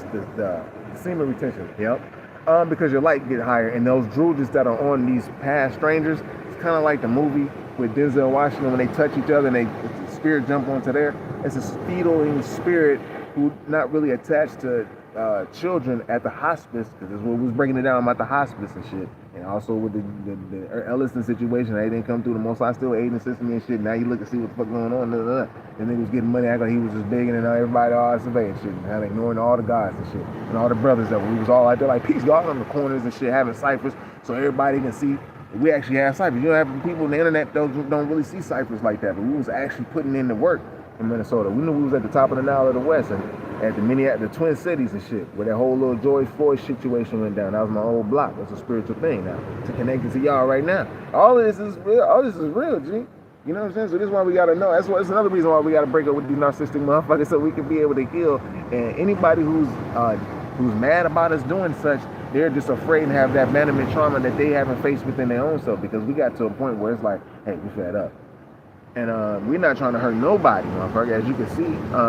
semen retention. Yep. Because your light get higher, and those drooges that are on these past strangers, it's kind of like the movie with Denzel Washington when they touch each other and the spirit jump onto there. It's a feeding spirit who not really attached to children at the hospice, because this is what was breaking it down about the hospice and shit. And also with the Elliston situation, they didn't come through. The Most High still aiding and assisting me and shit. Now you look and see what the fuck going on. And niggas getting money, acting like he was just big, and now everybody all surveying shit, and how they ignoring all the guys and shit, and all the brothers that we was all out there like peace, y'all on the corners and shit, having ciphers, so everybody can see we actually have ciphers. You don't have people on the internet don't really see ciphers like that, but we was actually putting in the work in Minnesota. We knew we was at the top of the Nile of the West, and at the Twin Cities and shit, where that whole little George Floyd situation went down. That was my old block. That's a spiritual thing now. To connect it to y'all right now. All of this is real. All this is real, G. You know what I'm saying? So this is why we gotta know. That's another reason why we gotta break up with these narcissistic motherfuckers, so we can be able to heal. And anybody who's mad about us doing such, they're just afraid and have that abandonment trauma that they haven't faced within their own self. Because we got to a point where it's like, hey, we fed up. And we're not trying to hurt nobody, motherfucker. As you can see,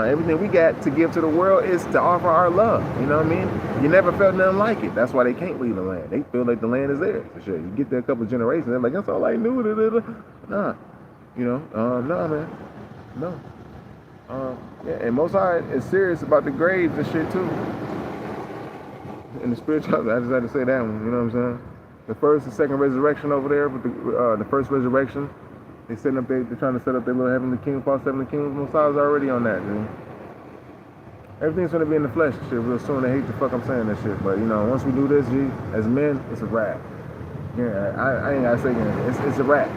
everything we got to give to the world is to offer our love. You know what I mean? You never felt nothing like it. That's why they can't leave the land. They feel like the land is theirs. For sure. You get there a couple of generations, they're like, that's all I knew. Nah. Nah, man. No. And Most High is serious about the graves and shit, too. And the spiritual, I just had to say that one. You know what I'm saying? The first and second resurrection over there, with the first resurrection, they're trying to set up their little heavenly kingdom, false heavenly kingdom. Most High is already on that, dude. Everything's gonna be in the flesh and shit real soon. They hate the fuck I'm saying that shit, but once we do this, G, as men, it's a wrap. Yeah, I ain't gotta say anything. It's a wrap.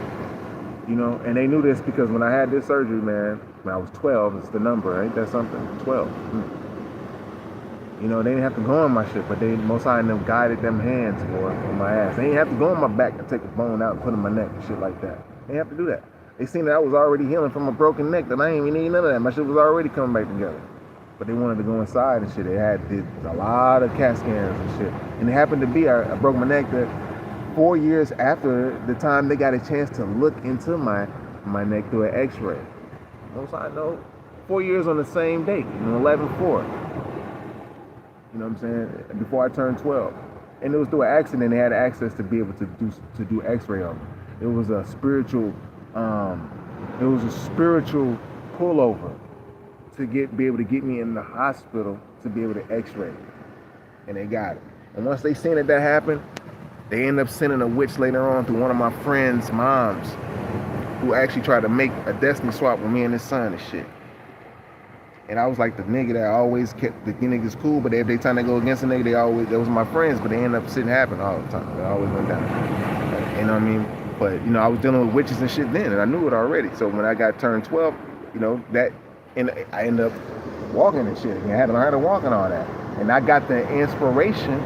And they knew this because when I had this surgery, man, when I was 12, it's the number, ain't that something? 12. They didn't have to go on my shit, but Most High and them guided them hands on my ass. They didn't have to go on my back and take a bone out and put it in my neck and shit like that. They have to do that. They seen that I was already healing from a broken neck, that I ain't even need none of that. My shit was already coming back together. But they wanted to go inside and shit. They did a lot of CAT scans and shit. And it happened to be, I broke my neck 4 years after the time they got a chance to look into my neck through an x-ray. Most I know, 4 years on the same date, 11/4. You know what I'm saying? Before I turned 12. And it was through an accident they had access to be able to do x-ray on me. It was a spiritual pullover to be able to get me in the hospital to be able to x-ray. And they got it. And once they seen that happened, they ended up sending a witch later on through one of my friend's moms, who actually tried to make a destiny swap with me and his son and shit. And I was like the nigga that always kept the niggas cool, but every time they go against a nigga, they was my friends, but they end up sitting happen all the time. It always went down. You know what I mean? But I was dealing with witches and shit then, and I knew it already. So when I got turned 12, I ended up walking and shit. I had to learn how to walk and all that. And I got the inspiration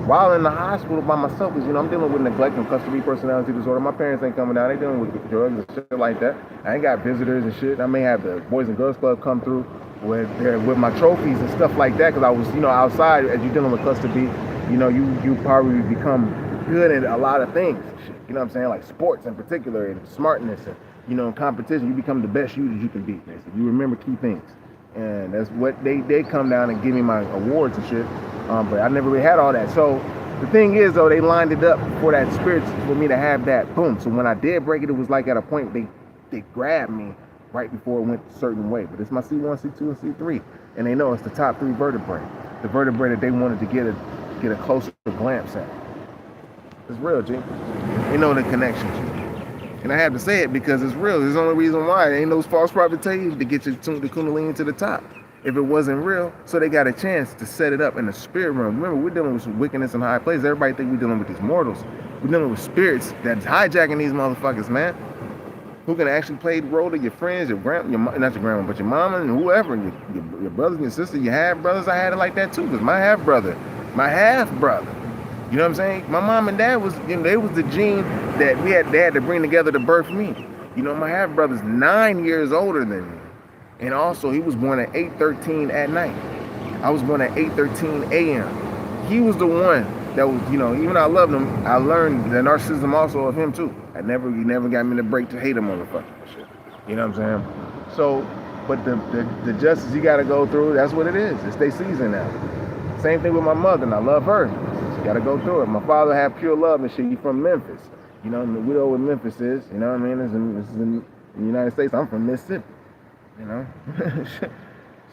while in the hospital by myself, because I'm dealing with neglect and cluster B personality disorder. My parents ain't coming down. They dealing with drugs and shit like that. I ain't got visitors and shit. I may have the Boys and Girls Club come through with my trophies and stuff like that, because I was outside. As you're dealing with cluster B, you probably become good at a lot of things. You know what I'm saying? Like sports in particular, and smartness, and in competition, you become the best you that you can be. You remember key things, and that's what they come down and give me my awards and shit. But I never really had all that. So The thing is, though, they lined it up for that spirit for me to have that boom. So when I did break it, it was like at a point they grabbed me right before it went a certain way. But it's my C1, C2, and C3, and they know it's the top 3 vertebrae, the vertebrae that they wanted to get a closer glance at. It's real, G. They know the connection, G. And I have to say it because it's real. There's the only reason why. There ain't those false prophets tell you to get the Kundalini to the top. If it wasn't real, so they got a chance to set it up in the spirit realm. Remember, we're dealing with some wickedness in high places. Everybody think we're dealing with these mortals. We're dealing with spirits that's hijacking these motherfuckers, man. Who can actually play the role of your friends, not your grandma, but your mama and whoever, your brothers and your sisters, your half brothers. I had it like that too, because my half brother, you know what I'm saying? My mom and dad was, they was the gene that they had to bring together to birth me. You know, my half brother's 9 years older than me. And also, he was born at 8:13 at night. I was born at 8:13 a.m. He was the one that was, even though I loved him, I learned the narcissism also of him too. He never got me to break to hate a motherfucker. Shit. You know what I'm saying? So, but the justice you got to go through, that's what it is. It's their season now. Same thing with my mother, and I love her. She got to go through it. My father had pure love and shit. He's from Memphis. You know, we know what Memphis is. You know what I mean? It's in the United States. I'm from Mississippi. You know,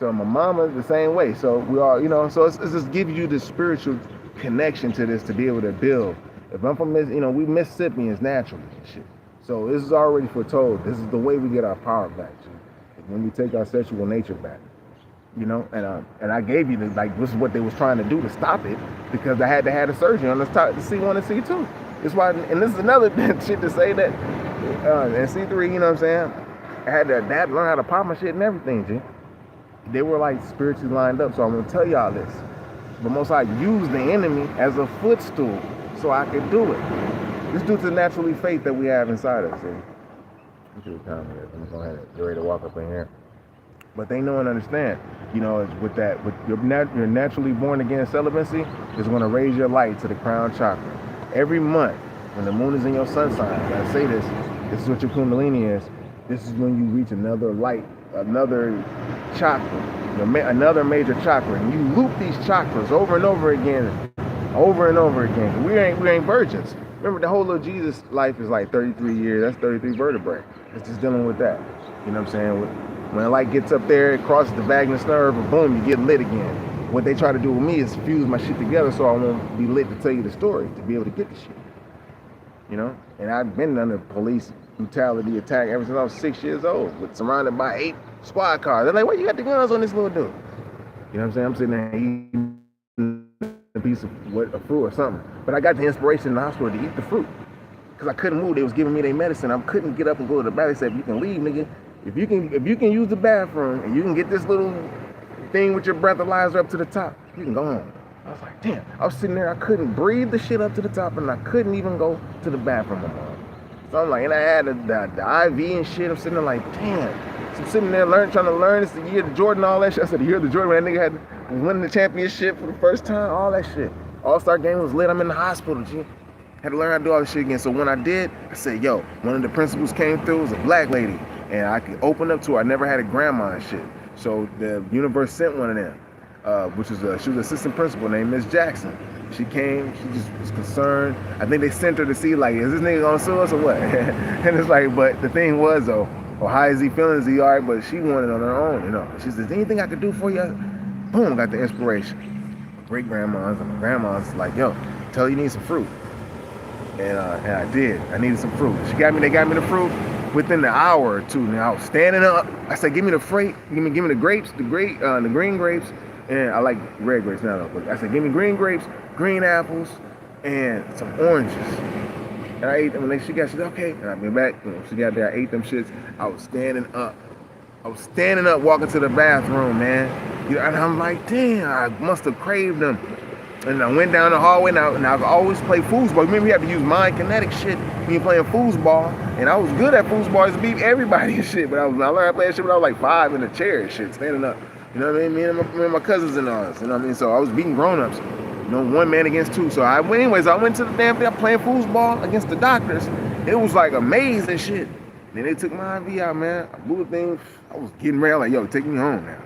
so my mama's the same way. So we all, so it's just gives you the spiritual connection to this to be able to build. If I'm from we Mississippians naturally and shit. So this is already foretold. This is the way we get our power back, when we take our sexual nature back. And I gave you this is what they was trying to do to stop it, because I had to have a surgery on the C1 and C2. That's why, and this is another shit to say that, and C3, you know what I'm saying? I had to adapt, learn how to pop my shit and everything, G. They were like spiritually lined up, so I'm gonna tell y'all this. But most I used the enemy as a footstool so I could do it. It's due to the naturally faith that we have inside us, see? I'm just gonna have get ready to walk up in here. But they know and understand, with your naturally born again celibacy is gonna raise your light to the crown chakra. Every month, when the moon is in your sun sign, I say this is what your Kundalini is. This is when you reach another light, another chakra, another major chakra, and you loop these chakras over and over again. We ain't virgins. Remember, the whole of Jesus' life is like 33 years. That's 33 vertebrae. It's just dealing with that. You know what I'm saying? When the light gets up there, it crosses the vagus nerve, and boom, you get lit again. What they try to do with me is fuse my shit together so I won't be lit to tell you the story, to be able to get the shit. And I've been under police brutality attack ever since I was 6 years old, surrounded by 8 squad cars. They're like, "Why you got the guns on this little dude?" You know what I'm saying? I'm sitting there eating a piece of a fruit or something. But I got the inspiration in the hospital to eat the fruit because I couldn't move. They was giving me their medicine. I couldn't get up and go to the bathroom. They said, "You can leave, nigga. If you can use the bathroom and you can get this little thing with your breathalyzer up to the top, you can go home." I was like, damn. I was sitting there. I couldn't breathe the shit up to the top, and I couldn't even go to the bathroom no more. So I'm like, and I had the IV and shit. I'm sitting there like, damn. So I'm sitting there trying to learn. It's the year of Jordan, all that shit. I said, the year of the Jordan, when that nigga was winning the championship for the first time, all that shit. All-Star game was lit. I'm in the hospital, G. Had to learn how to do all this shit again. So when I did, I said, yo, one of the principals came through. It was a black lady, and I could open up to her. I never had a grandma and shit. So the universe sent one of them, she was assistant principal named Miss Jackson. She came, she just was concerned. I think they sent her to see, like, is this nigga gonna sue us or what? And it's like, but the thing was, though, how is he feeling? Is he all right? But she wanted on her own, She said, anything I could do for you? Boom, got the inspiration. Great grandmas and my grandma's like, yo, tell her you need some fruit. And I did. I needed some fruit. They got me the fruit within an hour or two. Now I was standing up. I said, give me the freight, give me the grapes, the green grapes. And I like red grapes now, but I said, give me green grapes, green apples, and some oranges. And I ate them, and she said, okay. And I went back, she got there, I ate them shits. I was standing up, walking to the bathroom, man. And I'm like, damn, I must have craved them. And I went down the hallway, and I always play foosball. Remember, you have to use mind kinetic shit when you're playing foosball. And I was good at foosball, I used to beat everybody and shit. But I learned how to play that shit when I was like 5 in a chair and shit, standing up. You know what I mean? Me and my cousins and all this. You know what I mean? So I was beating grown-ups. One man against two. So I went to the damn thing. I'm playing foosball against the doctors. It was like amazing shit. Then they took my IV out, man. I blew the thing. I was getting ready. Like, yo, take me home now.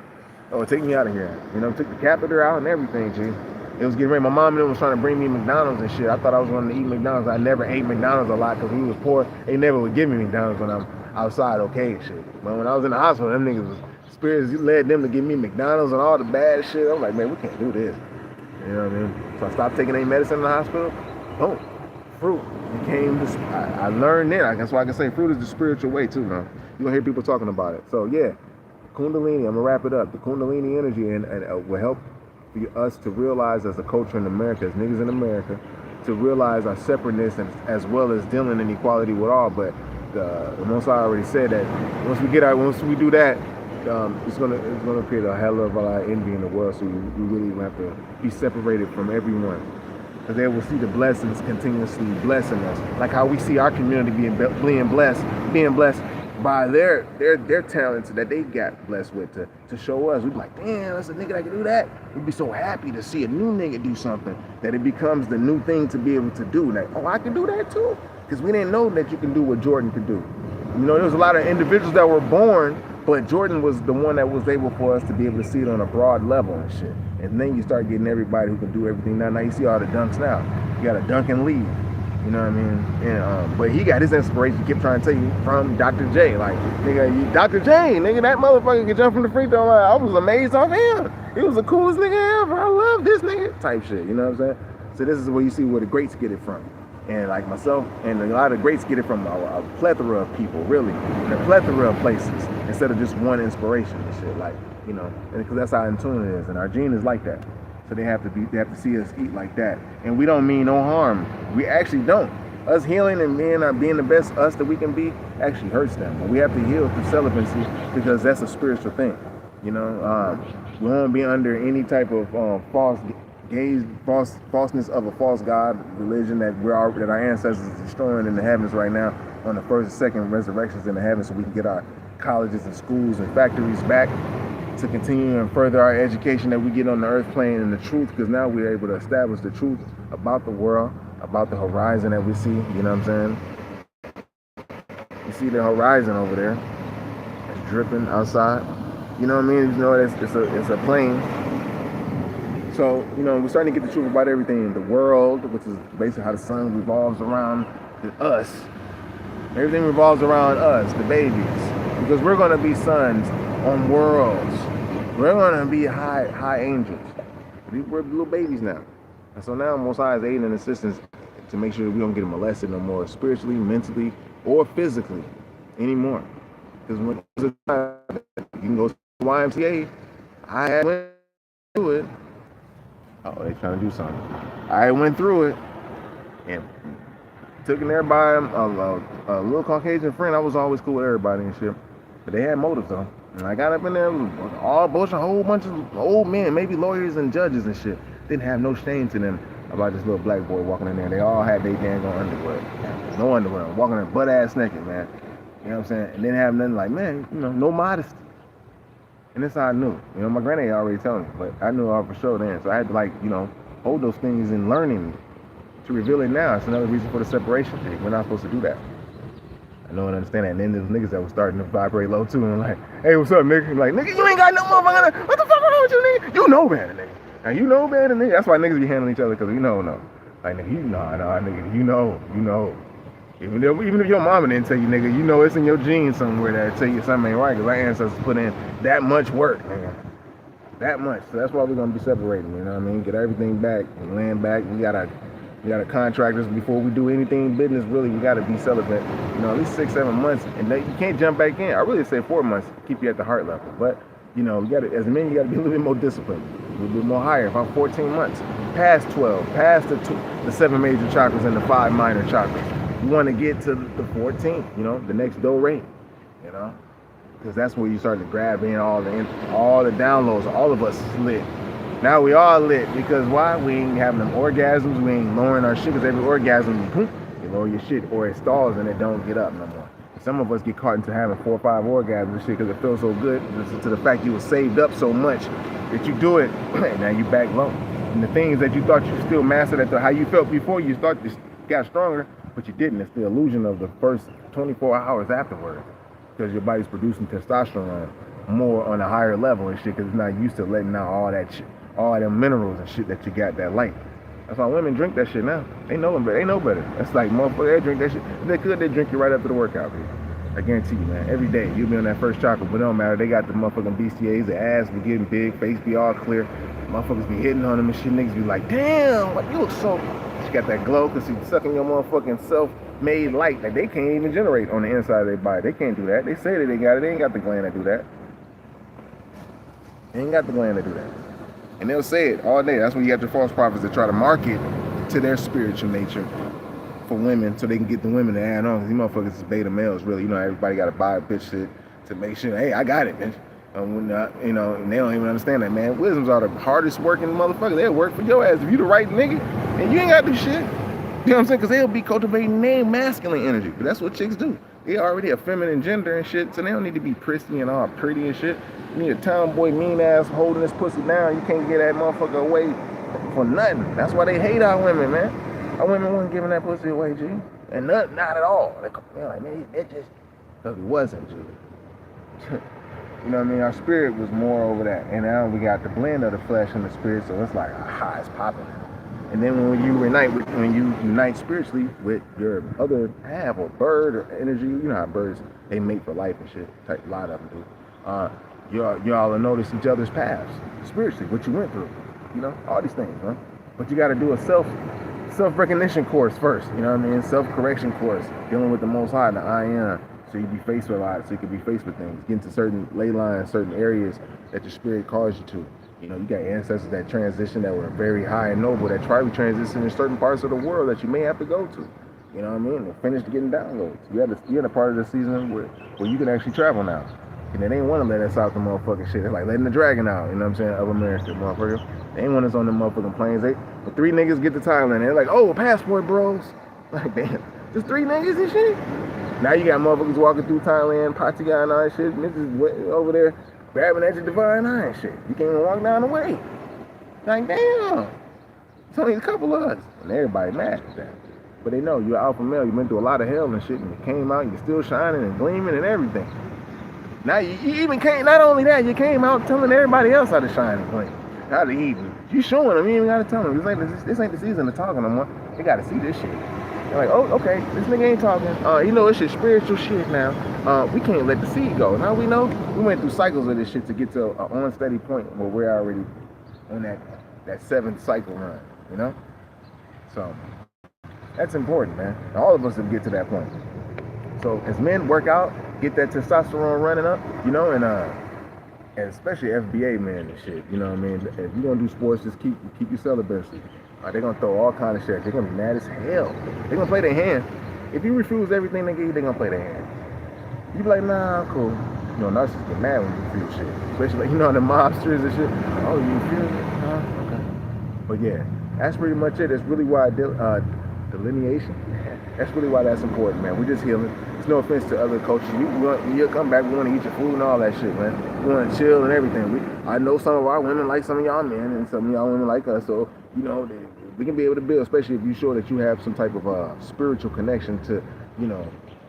Oh, take me out of here. Took the catheter out and everything, G. It was getting ready. My mom and them was trying to bring me McDonald's and shit. I thought I was going to eat McDonald's. I never ate McDonald's a lot because we was poor. They never would give me McDonald's when I'm outside, okay, and shit. But when I was in the hospital, them niggas was, spirits led them to give me McDonald's and all the bad shit. I'm like, man, we can't do this. You know what I mean? So I stopped taking any medicine in the hospital. Boom. Fruit became this. I learned it. That's why I can say fruit is the spiritual way too, man. You're going to hear people talking about it. So, yeah, Kundalini, I'm going to wrap it up. The Kundalini energy and will help us to realize as a culture in America, as niggas in America, to realize our separateness and as well as dealing in equality with all. But the Most I already said that once we do that, it's gonna create a hell of a lot of envy in the world. So we really have to be separated from everyone, because they will see the blessings continuously blessing us, like how we see our community being blessed by their talents that they got blessed with to show us. We'd be like, damn, that's a nigga that can do that. We'd be so happy to see a new nigga do something, that it becomes the new thing to be able to do. Like, oh, I can do that too. Because we didn't know that you can do what Jordan could do. You know, there was a lot of individuals that were born, but Jordan was the one that was able for us to be able to see it on a broad level and shit. And then you start getting everybody who can do everything now. Now you see all the dunks now. You got a dunk and lead. You know what I mean? And, but he got his inspiration, kept trying to tell you, from Dr. J. Like, nigga, Dr. J, nigga, that motherfucker can jump from the free throw line. I was amazed off him. He was the coolest nigga ever. I love this nigga. Type shit, you know what I'm saying? So this is where you see where the greats get it from. And like myself, and a lot of greats get it from a plethora of people, really. And a plethora of places, instead of just one inspiration and shit. Like, you know, because that's how in tune it is. And our gene is like that. So they have to see us eat like that. And we don't mean no harm. We actually don't. Us healing and being the best us that we can be actually hurts them. But we have to heal through celibacy, because that's a spiritual thing. You know, we won't be under any type of falseness of a false god religion that our ancestors are destroying in the heavens right now, on the first and second resurrections in the heavens, so we can get our colleges and schools and factories back, to continue and further our education that we get on the earth plane and the truth, because now we're able to establish the truth about the world, about the horizon that we see. You know what I'm saying? You see the horizon over there, it's dripping outside. You know what I mean? You know, it's a plane. So, you know, we're starting to get the truth about everything. The world, which is basically how the sun revolves around us. Everything revolves around us, the babies. Because we're going to be sons on worlds. We're going to be high angels. We're little babies now. And so now Most High is aiding and assistance to make sure that we don't get molested no more, spiritually, mentally, or physically anymore. Because when you can go to the YMCA, I went through it. Oh, they trying to do something. I went through it and took in there by a little Caucasian friend. I was always cool with everybody and shit, but they had motives though. And I got up in there, a whole bunch of old men, maybe lawyers and judges and shit. Didn't have no shame to them about this little black boy walking in there. They all had their dang on underwear, no underwear, walking in butt ass naked, man. You know what I'm saying? And didn't have nothing like, man, you know, no modesty. And that's how I knew. You know, my granddad already told me, but I knew all for sure then. So I had to, like, you know, hold those things in learning to reveal it now. It's another reason for the separation thing. We're not supposed to do that. I know and understand that. And then there's niggas that was starting to vibrate low too, and like, hey, what's up, nigga? I'm like, nigga, you ain't got no motherfucker. What the fuck wrong with you, nigga? You know better, nigga. Now you know better, nigga. That's why niggas be handling each other, because you know, no. Like, nigga, nigga, you know. Even if your mama didn't tell you, nigga, you know it's in your genes somewhere that tell you something ain't right, because our ancestors put in that much work, nigga. That much. So that's why we're gonna be separating, you know what I mean? Get everything back and land back. We gotta contract this before we do anything business. Really, we gotta be celibate, you know, at least 6-7 months, and you can't jump back in. I really say 4 months, keep you at the heart level. But you know, you gotta, as a man, you gotta be a little bit more disciplined, a little bit more higher. About 14 months, past 12, past the 7 major chakras and the 5 minor chakras. You want to get to the 14th, you know, the next do rate, you know, because that's where you start to grab in all the downloads. All of us is lit. Now we all lit, because why? We ain't having them orgasms. We ain't lowering our shit, because every orgasm, you lower your shit, or it stalls and it don't get up no more. Some of us get caught into having 4 or 5 orgasms and shit because it feels so good, to the fact you were saved up so much that you do it, and now you back low. And the things that you thought you still mastered at how you felt before you got stronger, but you didn't. It's the illusion of the first 24 hours afterwards, because your body's producing testosterone more on a higher level and shit, because it's not used to letting out all them minerals and shit that you got that light. That's why women drink that shit now. They know them, but they know better. That's like motherfucker, they drink that shit. If they could, they drink it right after the workout, dude. I guarantee you, man. Every day you'll be on that first chocolate, but it don't matter. They got the motherfucking BCAs, the ass be getting big, face be all clear. Motherfuckers be hitting on them and shit. Niggas be like, damn, like you look so. She got that glow because she's sucking your motherfucking self-made light that they can't even generate on the inside of their body. They can't do that. They say that they got it. They ain't got the gland to do that. They ain't got the gland to do that. And they'll say it all day. That's when you got your false prophets that try to market to their spiritual nature for women so they can get the women to add on. Because these motherfuckers is beta males, really. You know, everybody got to buy a bitch shit to make sure, hey, I got it, bitch. You know, and they don't even understand that, man. Wisdoms are the hardest working motherfuckers. They'll work for your ass if you the right nigga and you ain't got to do shit. You know what I'm saying? Because they'll be cultivating their masculine energy. But that's what chicks do. They already a feminine gender and shit, so they don't need to be prissy and all pretty and shit. You need a tomboy mean ass holding this pussy down. You can't get that motherfucker away for nothing. That's why they hate our women, man. Our women wasn't giving that pussy away, G. And not at all. They're like, man, it just, because it wasn't, G. You know what I mean? Our spirit was more over that. And now we got the blend of the flesh and the spirit, so it's like, aha, it's popping. And then when you unite spiritually with your other half or bird or energy, you know how birds, they mate for life and shit. A lot of them do. Y'all will notice each other's paths spiritually, what you went through. You know, all these things, huh? But you got to do a self-recognition course first. You know what I mean? Self-correction course, dealing with the Most High, the I Am. So you be faced with a lot, so you can be faced with things. Get into certain ley lines, certain areas that your spirit calls you to. You know, you got ancestors that transition that were very high and noble, that try to transition in certain parts of the world that you may have to go to. You know what I mean? And finish getting downloads. You're in a part of the season where you can actually travel now. And they ain't want to let us out the motherfucking shit. It's like letting the dragon out, you know what I'm saying, of America, motherfucker. They ain't want us on them motherfucking planes. The 3 niggas get to Thailand, they're like, oh, passport bros. Like, damn, just 3 niggas and shit? Now you got motherfuckers walking through Thailand, Pattaya and all that shit. Niggas over there grabbing at your divine eye and shit. You can't even walk down the way. Like, damn. It's only a couple of us. And everybody mad at that. But they know you're an alpha male. You've been through a lot of hell and shit. And you came out, you're still shining and gleaming and everything. Now you even came, not only that, you came out telling everybody else how to shine and gleam. How to eat. You showing them. You ain't even got to tell them. This ain't the season to talking no more. They got to see this shit. They're like, oh, okay, this nigga ain't talking. You know, it's your spiritual shit now. We can't let the seed go. Now we know we went through cycles of this shit to get to an unsteady point where we're already on that 7th cycle run, you know? So that's important, man. All of us will get to that point. So as men work out, get that testosterone running up, you know, and especially FBA men and shit, you know what I mean? If you're gonna do sports, just keep your celibacy. They're gonna throw all kind of shit. They're gonna be mad as hell. They're gonna play their hand. If you refuse everything they give you, they're gonna play their hand. You be like, nah, cool. You know, narcissists get mad when you refuse shit. Especially like, you know, the mobsters and shit. Oh, you refuse it? Huh? Okay. But yeah, that's pretty much it. That's really why delineation. That's really why that's important, man. We're just healing. It's no offense to other coaches. You'll come back, we want to eat your food and all that shit, man. We want to chill and everything. I know some of our women like some of y'all men, and some of y'all women like us. So, you know, we can be able to build, especially if you're sure that you have some type of spiritual connection to, you know,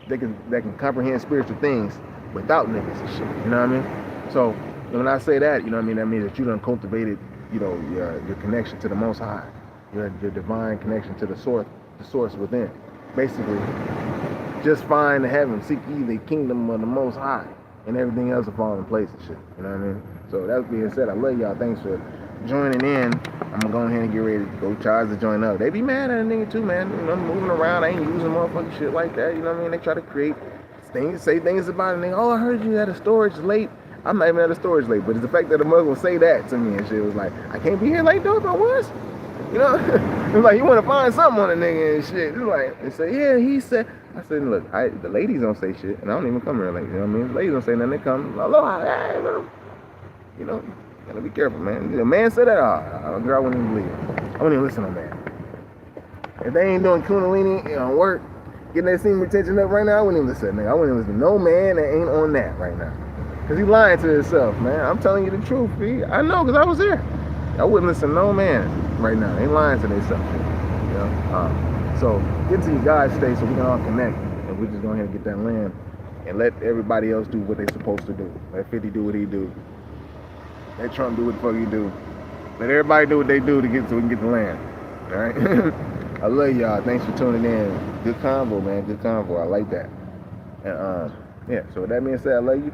that can comprehend spiritual things without niggas and shit. You know what I mean? So when I say that, you know what I mean, that means that you done cultivated, you know, your connection to the Most High, your divine connection to the source within. Basically, just find the heaven, seek ye the kingdom of the Most High, and everything else will fall in place and shit. You know what I mean? So that being said, I love y'all. Thanks for joining in. I'm gonna go ahead and get ready to go charge to join up. They be mad at a nigga too, man. You know, moving around, I ain't using motherfucking shit like that. You know what I mean? They try to create things, say things about it. And oh, I heard you at a storage late. I'm not even at a storage late, but it's the fact that the Muslim say that to me and shit. It was like, I can't be here late though if I was. You know, it's like you want to find something on a nigga and shit. It's like, they say, yeah, he said. I said, look, the ladies don't say shit, and I don't even come here late. You know what I mean? The ladies don't say nothing. They come, aloha, you know, gotta be careful, man. The man said that, girl, I wouldn't even believe it. I wouldn't even listen to man. If they ain't doing kundalini, you know, work, getting that semen retention up right now, I wouldn't even listen, nigga. I wouldn't even listen to no man that ain't on that right now. Because he lying to himself, man. I'm telling you the truth, B. I know, because I was there. I wouldn't listen to no man right now. They lying to themselves. You know? So get to your God state so we can all connect. And we just go ahead and get that land and let everybody else do what they're supposed to do. Let 50 do what he do. Let Trump do what the fuck he do. Let everybody do what they do to get so we can get the land. All right. I love y'all. Thanks for tuning in. Good convo, man. Good convo. I like that. And yeah. So with that being said, I love you.